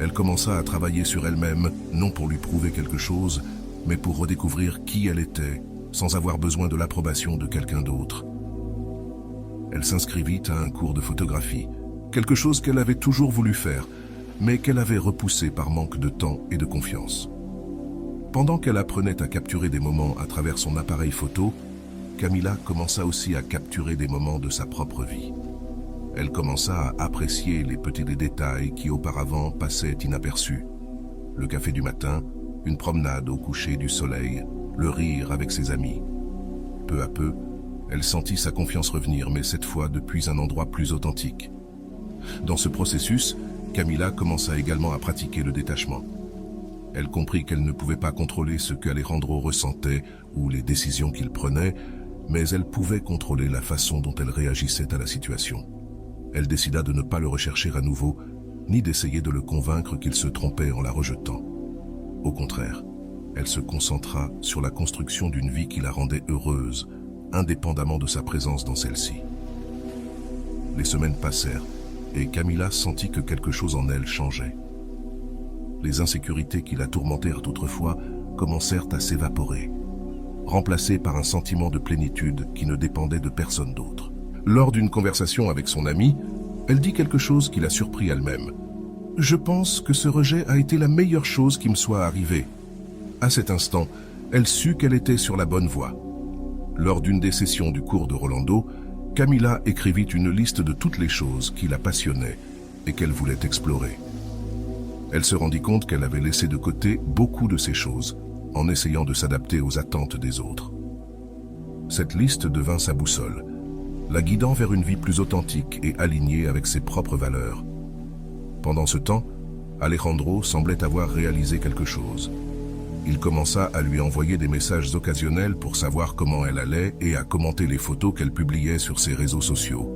Elle commença à travailler sur elle-même, non pour lui prouver quelque chose, mais pour redécouvrir qui elle était, sans avoir besoin de l'approbation de quelqu'un d'autre. Elle s'inscrivit à un cours de photographie, quelque chose qu'elle avait toujours voulu faire, mais qu'elle avait repoussé par manque de temps et de confiance. Pendant qu'elle apprenait à capturer des moments à travers son appareil photo, Camila commença aussi à capturer des moments de sa propre vie. Elle commença à apprécier les petits détails qui auparavant passaient inaperçus. Le café du matin, une promenade au coucher du soleil, le rire avec ses amis. Peu à peu, elle sentit sa confiance revenir, mais cette fois depuis un endroit plus authentique. Dans ce processus, Camila commença également à pratiquer le détachement. Elle comprit qu'elle ne pouvait pas contrôler ce qu'Alejandro ressentait ou les décisions qu'il prenait, mais elle pouvait contrôler la façon dont elle réagissait à la situation. Elle décida de ne pas le rechercher à nouveau, ni d'essayer de le convaincre qu'il se trompait en la rejetant. Au contraire, elle se concentra sur la construction d'une vie qui la rendait heureuse, indépendamment de sa présence dans celle-ci. Les semaines passèrent, et Camila sentit que quelque chose en elle changeait. Les insécurités qui la tourmentèrent autrefois commencèrent à s'évaporer, remplacées par un sentiment de plénitude qui ne dépendait de personne d'autre. Lors d'une conversation avec son amie, elle dit quelque chose qui la surprit elle-même. « Je pense que ce rejet a été la meilleure chose qui me soit arrivée. » À cet instant, elle sut qu'elle était sur la bonne voie. Lors d'une des sessions du cours de Rolando, Camila écrivit une liste de toutes les choses qui la passionnaient et qu'elle voulait explorer. Elle se rendit compte qu'elle avait laissé de côté beaucoup de ces choses, en essayant de s'adapter aux attentes des autres. Cette liste devint sa boussole, la guidant vers une vie plus authentique et alignée avec ses propres valeurs. Pendant ce temps, Alejandro semblait avoir réalisé quelque chose. Il commença à lui envoyer des messages occasionnels pour savoir comment elle allait et à commenter les photos qu'elle publiait sur ses réseaux sociaux.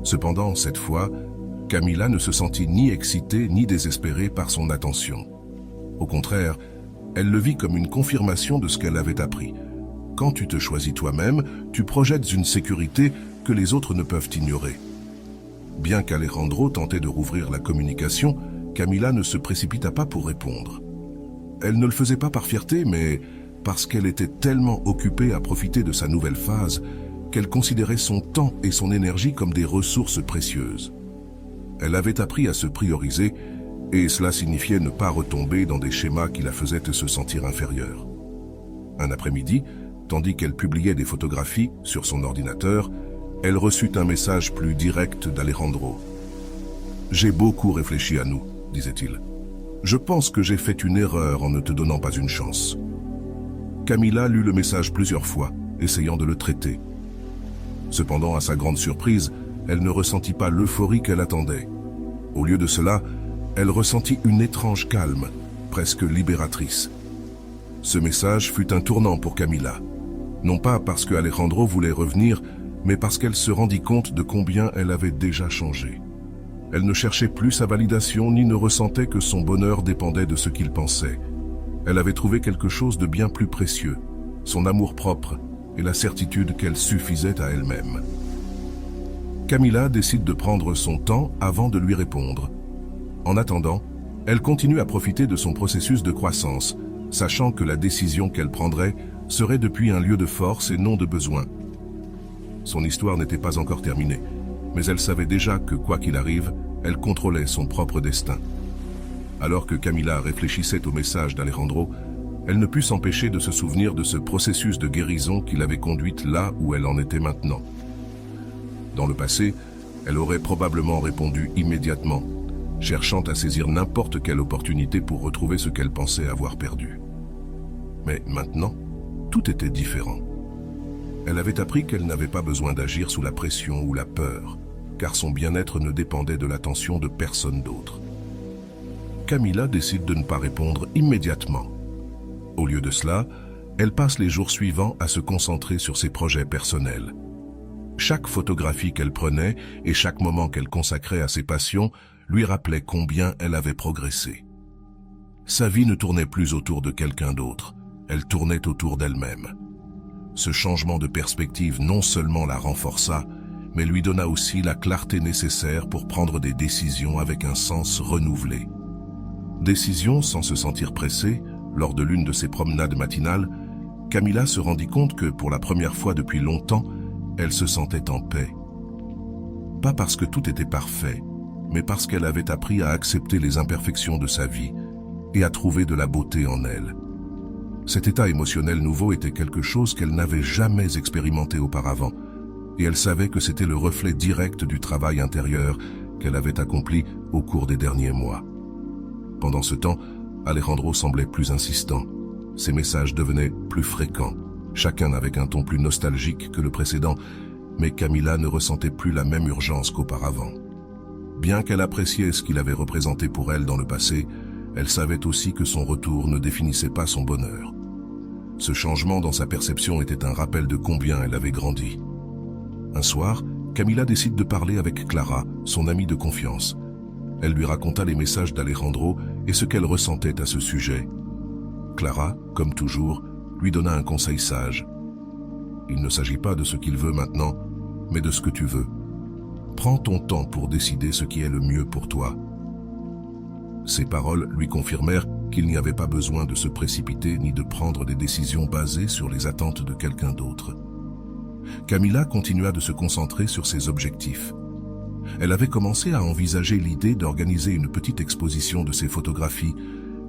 Cependant, cette fois, Camila ne se sentit ni excitée ni désespérée par son attention. Au contraire, elle le vit comme une confirmation de ce qu'elle avait appris. Quand tu te choisis toi-même, tu projettes une sécurité que les autres ne peuvent ignorer. Bien qu'Alejandro tentait de rouvrir la communication, Camila ne se précipita pas pour répondre. Elle ne le faisait pas par fierté, mais parce qu'elle était tellement occupée à profiter de sa nouvelle phase qu'elle considérait son temps et son énergie comme des ressources précieuses. Elle avait appris à se prioriser, et cela signifiait ne pas retomber dans des schémas qui la faisaient se sentir inférieure. Un après-midi, tandis qu'elle publiait des photographies sur son ordinateur, elle reçut un message plus direct d'Alejandro. « J'ai beaucoup réfléchi à nous, disait-il. Je pense que j'ai fait une erreur en ne te donnant pas une chance. » Camila lut le message plusieurs fois, essayant de le traiter. Cependant, à sa grande surprise, elle ne ressentit pas l'euphorie qu'elle attendait. Au lieu de cela, elle ressentit une étrange calme, presque libératrice. Ce message fut un tournant pour Camila. Non pas parce que Alejandro voulait revenir, mais parce qu'elle se rendit compte de combien elle avait déjà changé. Elle ne cherchait plus sa validation ni ne ressentait que son bonheur dépendait de ce qu'il pensait. Elle avait trouvé quelque chose de bien plus précieux, son amour-propre et la certitude qu'elle suffisait à elle-même. Camilla décide de prendre son temps avant de lui répondre. En attendant, elle continue à profiter de son processus de croissance, sachant que la décision qu'elle prendrait serait depuis un lieu de force et non de besoin. Son histoire n'était pas encore terminée, mais elle savait déjà que, quoi qu'il arrive, elle contrôlait son propre destin. Alors que Camilla réfléchissait au message d'Alejandro, elle ne put s'empêcher de se souvenir de ce processus de guérison qui l'avait conduite là où elle en était maintenant. Dans le passé, elle aurait probablement répondu immédiatement, cherchant à saisir n'importe quelle opportunité pour retrouver ce qu'elle pensait avoir perdu. Mais maintenant, tout était différent. Elle avait appris qu'elle n'avait pas besoin d'agir sous la pression ou la peur, car son bien-être ne dépendait de l'attention de personne d'autre. Camilla décide de ne pas répondre immédiatement. Au lieu de cela, elle passe les jours suivants à se concentrer sur ses projets personnels. Chaque photographie qu'elle prenait et chaque moment qu'elle consacrait à ses passions lui rappelait combien elle avait progressé. Sa vie ne tournait plus autour de quelqu'un d'autre, elle tournait autour d'elle-même. Ce changement de perspective non seulement la renforça, mais lui donna aussi la clarté nécessaire pour prendre des décisions avec un sens renouvelé. Décision sans se sentir pressée, lors de l'une de ses promenades matinales, Camilla se rendit compte que pour la première fois depuis longtemps, elle se sentait en paix. Pas parce que tout était parfait, mais parce qu'elle avait appris à accepter les imperfections de sa vie et à trouver de la beauté en elle. Cet état émotionnel nouveau était quelque chose qu'elle n'avait jamais expérimenté auparavant, et elle savait que c'était le reflet direct du travail intérieur qu'elle avait accompli au cours des derniers mois. Pendant ce temps, Alejandro semblait plus insistant. Ses messages devenaient plus fréquents, chacun avec un ton plus nostalgique que le précédent, mais Camilla ne ressentait plus la même urgence qu'auparavant. Bien qu'elle appréciait ce qu'il avait représenté pour elle dans le passé, elle savait aussi que son retour ne définissait pas son bonheur. Ce changement dans sa perception était un rappel de combien elle avait grandi. Un soir, Camilla décide de parler avec Clara, son amie de confiance. Elle lui raconta les messages d'Alejandro et ce qu'elle ressentait à ce sujet. Clara, comme toujours, lui donna un conseil sage. « Il ne s'agit pas de ce qu'il veut maintenant, mais de ce que tu veux. Prends ton temps pour décider ce qui est le mieux pour toi. » Ces paroles lui confirmèrent qu'il n'y avait pas besoin de se précipiter ni de prendre des décisions basées sur les attentes de quelqu'un d'autre. Camilla continua de se concentrer sur ses objectifs. Elle avait commencé à envisager l'idée d'organiser une petite exposition de ses photographies,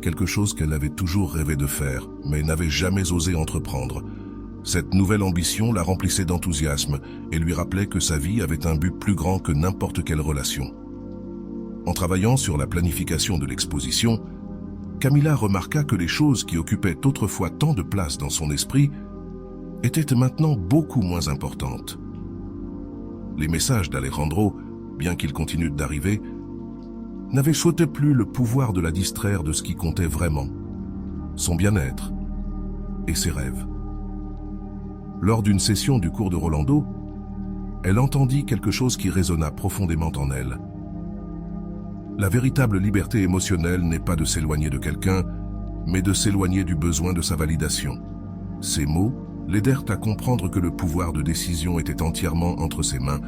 quelque chose qu'elle avait toujours rêvé de faire, mais n'avait jamais osé entreprendre. Cette nouvelle ambition la remplissait d'enthousiasme et lui rappelait que sa vie avait un but plus grand que n'importe quelle relation. En travaillant sur la planification de l'exposition, Camilla remarqua que les choses qui occupaient autrefois tant de place dans son esprit étaient maintenant beaucoup moins importantes. Les messages d'Alejandro, bien qu'ils continuent d'arriver, n'avaient souhaité plus le pouvoir de la distraire de ce qui comptait vraiment, son bien-être et ses rêves. Lors d'une session du cours de Rolando, elle entendit quelque chose qui résonna profondément en elle. La véritable liberté émotionnelle n'est pas de s'éloigner de quelqu'un, mais de s'éloigner du besoin de sa validation. Ces mots l'aidèrent à comprendre que le pouvoir de décision était entièrement entre ses mains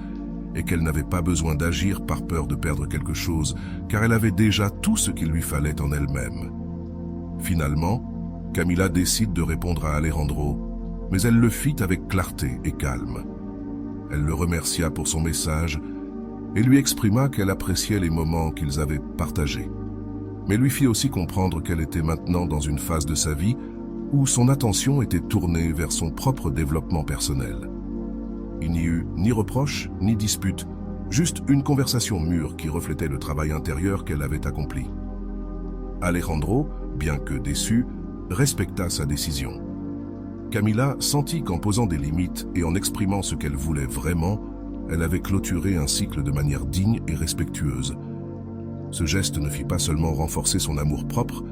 et qu'elle n'avait pas besoin d'agir par peur de perdre quelque chose, car elle avait déjà tout ce qu'il lui fallait en elle-même. Finalement, Camilla décide de répondre à Alejandro, mais elle le fit avec clarté et calme. Elle le remercia pour son message et lui exprima qu'elle appréciait les moments qu'ils avaient partagés, mais lui fit aussi comprendre qu'elle était maintenant dans une phase de sa vie où son attention était tournée vers son propre développement personnel. Il n'y eut ni reproche, ni dispute, juste une conversation mûre qui reflétait le travail intérieur qu'elle avait accompli. Alejandro, bien que déçu, respecta sa décision. Camilla sentit qu'en posant des limites et en exprimant ce qu'elle voulait vraiment, elle avait clôturé un cycle de manière digne et respectueuse. Ce geste ne fit pas seulement renforcer son amour-propre,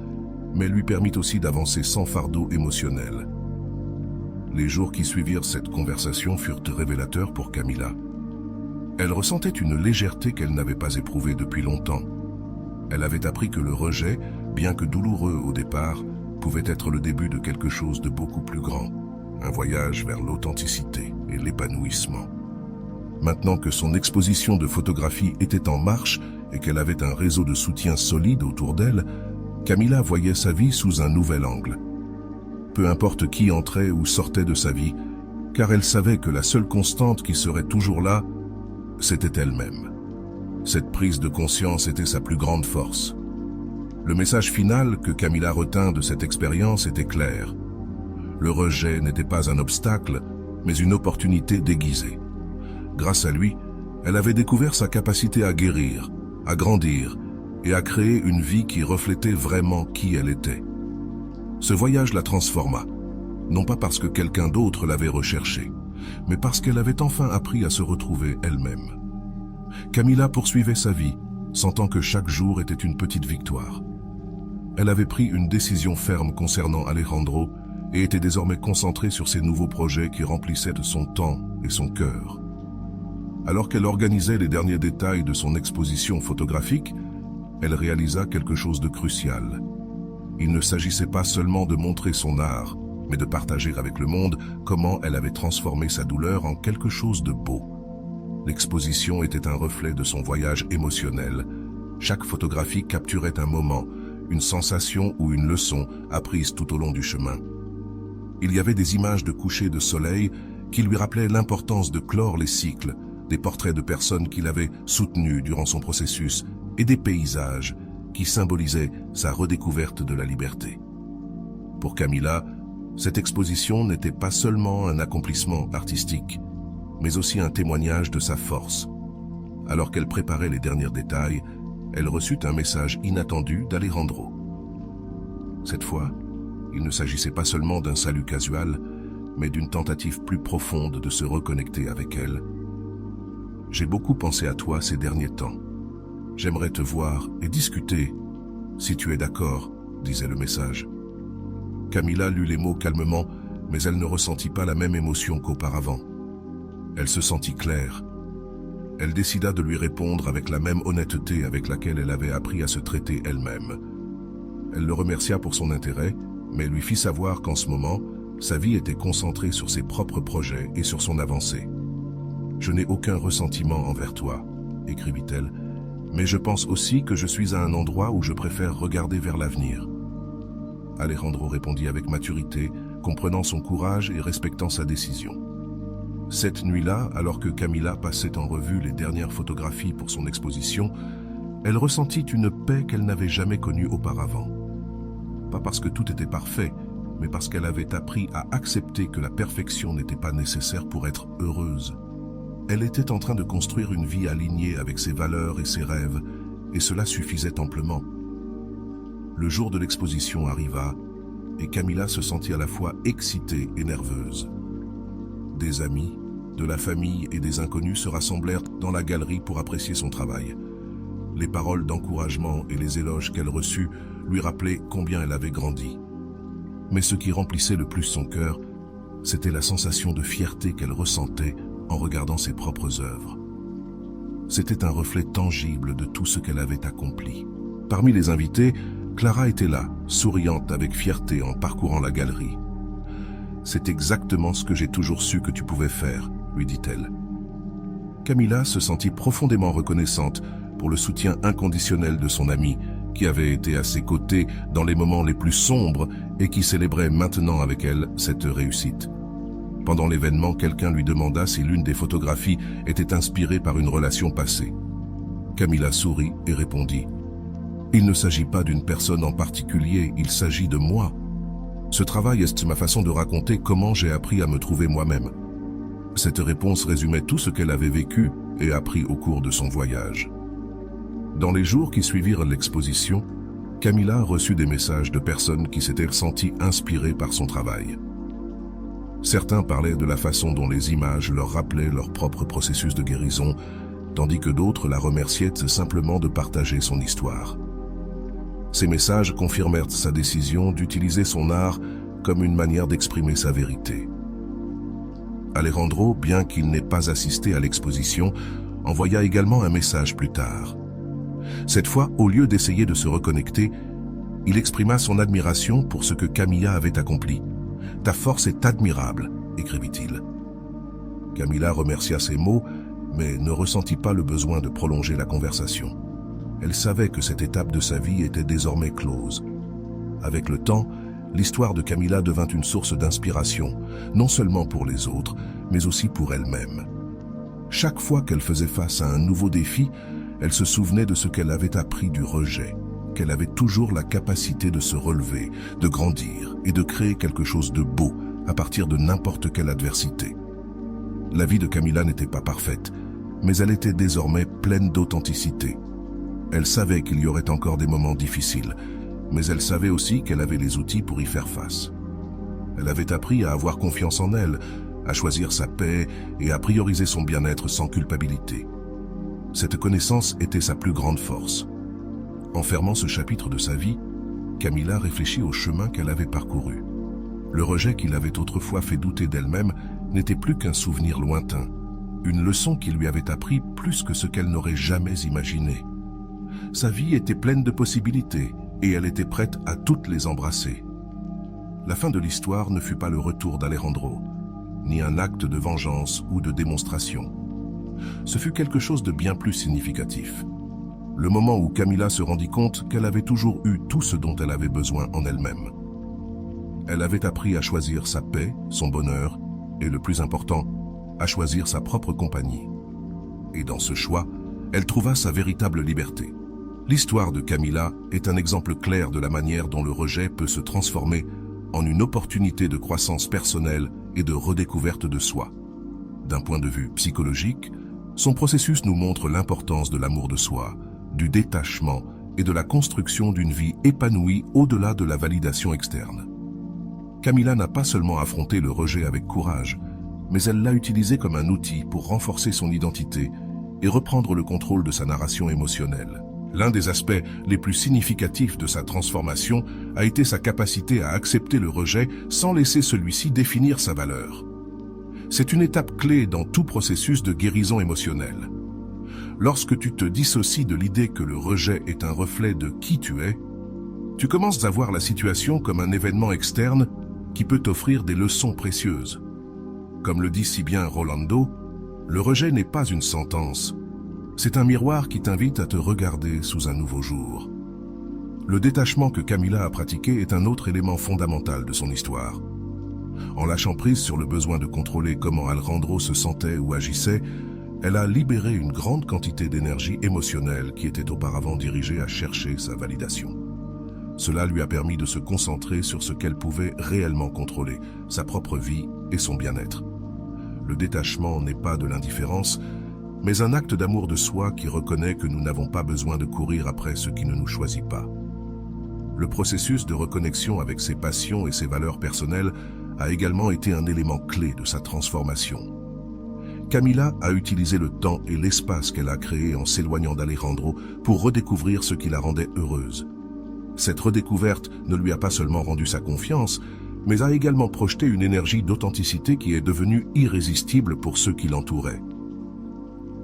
mais lui permit aussi d'avancer sans fardeau émotionnel. Les jours qui suivirent cette conversation furent révélateurs pour Camilla. Elle ressentait une légèreté qu'elle n'avait pas éprouvée depuis longtemps. Elle avait appris que le rejet, bien que douloureux au départ, pouvait être le début de quelque chose de beaucoup plus grand, un voyage vers l'authenticité et l'épanouissement. Maintenant que son exposition de photographie était en marche et qu'elle avait un réseau de soutien solide autour d'elle, Camilla voyait sa vie sous un nouvel angle. Peu importe qui entrait ou sortait de sa vie, car elle savait que la seule constante qui serait toujours là, c'était elle-même. Cette prise de conscience était sa plus grande force. Le message final que Camilla retint de cette expérience était clair. Le rejet n'était pas un obstacle, mais une opportunité déguisée. Grâce à lui, elle avait découvert sa capacité à guérir, à grandir et à créer une vie qui reflétait vraiment qui elle était. Ce voyage la transforma, non pas parce que quelqu'un d'autre l'avait recherchée, mais parce qu'elle avait enfin appris à se retrouver elle-même. Camilla poursuivait sa vie, sentant que chaque jour était une petite victoire. Elle avait pris une décision ferme concernant Alejandro et était désormais concentrée sur ses nouveaux projets qui remplissaient de son temps et son cœur. Alors qu'elle organisait les derniers détails de son exposition photographique, elle réalisa quelque chose de crucial. Il ne s'agissait pas seulement de montrer son art, mais de partager avec le monde comment elle avait transformé sa douleur en quelque chose de beau. L'exposition était un reflet de son voyage émotionnel. Chaque photographie capturait un moment, une sensation ou une leçon apprise tout au long du chemin. Il y avait des images de coucher de soleil qui lui rappelaient l'importance de clore les cycles, des portraits de personnes qu'il avait soutenues durant son processus et des paysages qui symbolisaient sa redécouverte de la liberté. Pour Camilla, cette exposition n'était pas seulement un accomplissement artistique, mais aussi un témoignage de sa force. Alors qu'elle préparait les derniers détails, elle reçut un message inattendu d'Alejandro. Cette fois, il ne s'agissait pas seulement d'un salut casual, mais d'une tentative plus profonde de se reconnecter avec elle. « J'ai beaucoup pensé à toi ces derniers temps. J'aimerais te voir et discuter, si tu es d'accord, » disait le message. Camilla lut les mots calmement, mais elle ne ressentit pas la même émotion qu'auparavant. Elle se sentit claire. Elle décida de lui répondre avec la même honnêteté avec laquelle elle avait appris à se traiter elle-même. Elle le remercia pour son intérêt, mais lui fit savoir qu'en ce moment, sa vie était concentrée sur ses propres projets et sur son avancée. « Je n'ai aucun ressentiment envers toi, » écrivit-elle, « mais je pense aussi que je suis à un endroit où je préfère regarder vers l'avenir. » Alejandro répondit avec maturité, comprenant son courage et respectant sa décision. Cette nuit-là, alors que Camilla passait en revue les dernières photographies pour son exposition, elle ressentit une paix qu'elle n'avait jamais connue auparavant. Pas parce que tout était parfait, mais parce qu'elle avait appris à accepter que la perfection n'était pas nécessaire pour être heureuse. Elle était en train de construire une vie alignée avec ses valeurs et ses rêves, et cela suffisait amplement. Le jour de l'exposition arriva, et Camilla se sentit à la fois excitée et nerveuse. Des amis, de la famille et des inconnus se rassemblèrent dans la galerie pour apprécier son travail. Les paroles d'encouragement et les éloges qu'elle reçut lui rappelaient combien elle avait grandi. Mais ce qui remplissait le plus son cœur, c'était la sensation de fierté qu'elle ressentait en regardant ses propres œuvres. C'était un reflet tangible de tout ce qu'elle avait accompli. Parmi les invités, Clara était là, souriante avec fierté en parcourant la galerie. « C'est exactement ce que j'ai toujours su que tu pouvais faire », lui dit-elle. Camilla se sentit profondément reconnaissante pour le soutien inconditionnel de son amie, qui avait été à ses côtés dans les moments les plus sombres et qui célébrait maintenant avec elle cette réussite. Pendant l'événement, quelqu'un lui demanda si l'une des photographies était inspirée par une relation passée. Camilla sourit et répondit « Il ne s'agit pas d'une personne en particulier, il s'agit de moi. Ce travail est ma façon de raconter comment j'ai appris à me trouver moi-même. » Cette réponse résumait tout ce qu'elle avait vécu et appris au cours de son voyage. Dans les jours qui suivirent l'exposition, Camilla reçut des messages de personnes qui s'étaient senties inspirées par son travail. Certains parlaient de la façon dont les images leur rappelaient leur propre processus de guérison, tandis que d'autres la remerciaient simplement de partager son histoire. Ces messages confirmèrent sa décision d'utiliser son art comme une manière d'exprimer sa vérité. Alejandro, bien qu'il n'ait pas assisté à l'exposition, envoya également un message plus tard. Cette fois, au lieu d'essayer de se reconnecter, il exprima son admiration pour ce que Camilla avait accompli. « Ta force est admirable », écrivit-il. Camilla remercia ces mots, mais ne ressentit pas le besoin de prolonger la conversation. Elle savait que cette étape de sa vie était désormais close. Avec le temps, l'histoire de Camilla devint une source d'inspiration, non seulement pour les autres, mais aussi pour elle-même. Chaque fois qu'elle faisait face à un nouveau défi, elle se souvenait de ce qu'elle avait appris du rejet, qu'elle avait toujours la capacité de se relever, de grandir et de créer quelque chose de beau à partir de n'importe quelle adversité. La vie de Camilla n'était pas parfaite, mais elle était désormais pleine d'authenticité. Elle savait qu'il y aurait encore des moments difficiles, mais elle savait aussi qu'elle avait les outils pour y faire face. Elle avait appris à avoir confiance en elle, à choisir sa paix et à prioriser son bien-être sans culpabilité. Cette connaissance était sa plus grande force. En fermant ce chapitre de sa vie, Camilla réfléchit au chemin qu'elle avait parcouru. Le rejet qui l'avait autrefois fait douter d'elle-même n'était plus qu'un souvenir lointain, une leçon qui lui avait appris plus que ce qu'elle n'aurait jamais imaginé. Sa vie était pleine de possibilités et elle était prête à toutes les embrasser. La fin de l'histoire ne fut pas le retour d'Alejandro, ni un acte de vengeance ou de démonstration. Ce fut quelque chose de bien plus significatif. Le moment où Camilla se rendit compte qu'elle avait toujours eu tout ce dont elle avait besoin en elle-même. Elle avait appris à choisir sa paix, son bonheur, et le plus important, à choisir sa propre compagnie. Et dans ce choix, elle trouva sa véritable liberté. L'histoire de Camilla est un exemple clair de la manière dont le rejet peut se transformer en une opportunité de croissance personnelle et de redécouverte de soi. D'un point de vue psychologique, son processus nous montre l'importance de l'amour de soi, du détachement et de la construction d'une vie épanouie au-delà de la validation externe. Camilla n'a pas seulement affronté le rejet avec courage, mais elle l'a utilisé comme un outil pour renforcer son identité et reprendre le contrôle de sa narration émotionnelle. L'un des aspects les plus significatifs de sa transformation a été sa capacité à accepter le rejet sans laisser celui-ci définir sa valeur. C'est une étape clé dans tout processus de guérison émotionnelle. Lorsque tu te dissocies de l'idée que le rejet est un reflet de qui tu es, tu commences à voir la situation comme un événement externe qui peut t'offrir des leçons précieuses. Comme le dit si bien Rolando, le rejet n'est pas une sentence, c'est un miroir qui t'invite à te regarder sous un nouveau jour. Le détachement que Camilla a pratiqué est un autre élément fondamental de son histoire. En lâchant prise sur le besoin de contrôler comment Alejandro se sentait ou agissait, elle a libéré une grande quantité d'énergie émotionnelle qui était auparavant dirigée à chercher sa validation. Cela lui a permis de se concentrer sur ce qu'elle pouvait réellement contrôler, sa propre vie et son bien-être. Le détachement n'est pas de l'indifférence, mais un acte d'amour de soi qui reconnaît que nous n'avons pas besoin de courir après ce qui ne nous choisit pas. Le processus de reconnexion avec ses passions et ses valeurs personnelles a également été un élément clé de sa transformation. Camilla a utilisé le temps et l'espace qu'elle a créé en s'éloignant d'Alejandro pour redécouvrir ce qui la rendait heureuse. Cette redécouverte ne lui a pas seulement rendu sa confiance, mais a également projeté une énergie d'authenticité qui est devenue irrésistible pour ceux qui l'entouraient.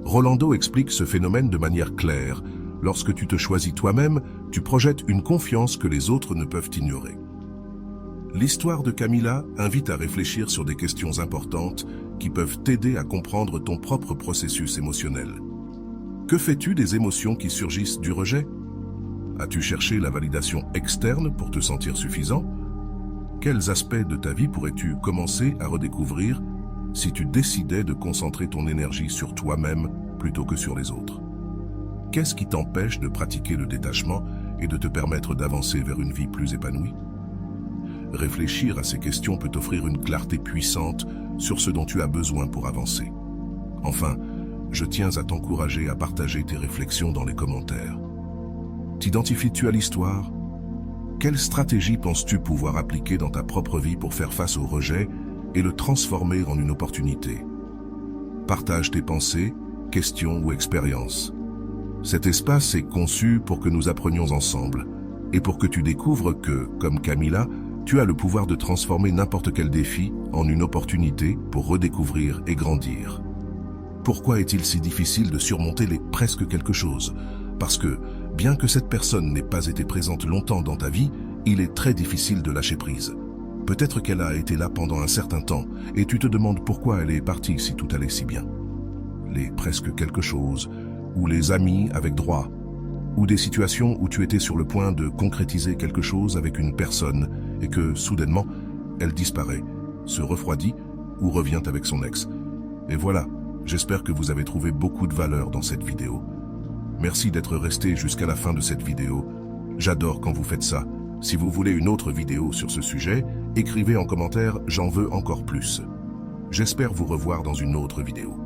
Rolando explique ce phénomène de manière claire. Lorsque tu te choisis toi-même, tu projettes une confiance que les autres ne peuvent ignorer. L'histoire de Camilla invite à réfléchir sur des questions importantes qui peuvent t'aider à comprendre ton propre processus émotionnel. Que fais-tu des émotions qui surgissent du rejet? As-tu cherché la validation externe pour te sentir suffisant? Quels aspects de ta vie pourrais-tu commencer à redécouvrir si tu décidais de concentrer ton énergie sur toi-même plutôt que sur les autres? Qu'est-ce qui t'empêche de pratiquer le détachement et de te permettre d'avancer vers une vie plus épanouie? Réfléchir à ces questions peut t'offrir une clarté puissante sur ce dont tu as besoin pour avancer. Enfin, je tiens à t'encourager à partager tes réflexions dans les commentaires. T'identifies-tu à l'histoire? Quelle stratégie penses-tu pouvoir appliquer dans ta propre vie pour faire face au rejet et le transformer en une opportunité? Partage tes pensées, questions ou expériences. Cet espace est conçu pour que nous apprenions ensemble et pour que tu découvres que, comme Camilla, tu as le pouvoir de transformer n'importe quel défi en une opportunité pour redécouvrir et grandir. Pourquoi est-il si difficile de surmonter les presque quelque chose? Parce que, bien que cette personne n'ait pas été présente longtemps dans ta vie, il est très difficile de lâcher prise. Peut-être qu'elle a été là pendant un certain temps et tu te demandes pourquoi elle est partie si tout allait si bien. Les presque quelque chose, ou les amis avec droit, ou des situations où tu étais sur le point de concrétiser quelque chose avec une personne et que, soudainement, elle disparaît, se refroidit ou revient avec son ex. Et voilà, j'espère que vous avez trouvé beaucoup de valeur dans cette vidéo. Merci d'être resté jusqu'à la fin de cette vidéo. J'adore quand vous faites ça. Si vous voulez une autre vidéo sur ce sujet, écrivez en commentaire « J'en veux encore plus ». J'espère vous revoir dans une autre vidéo.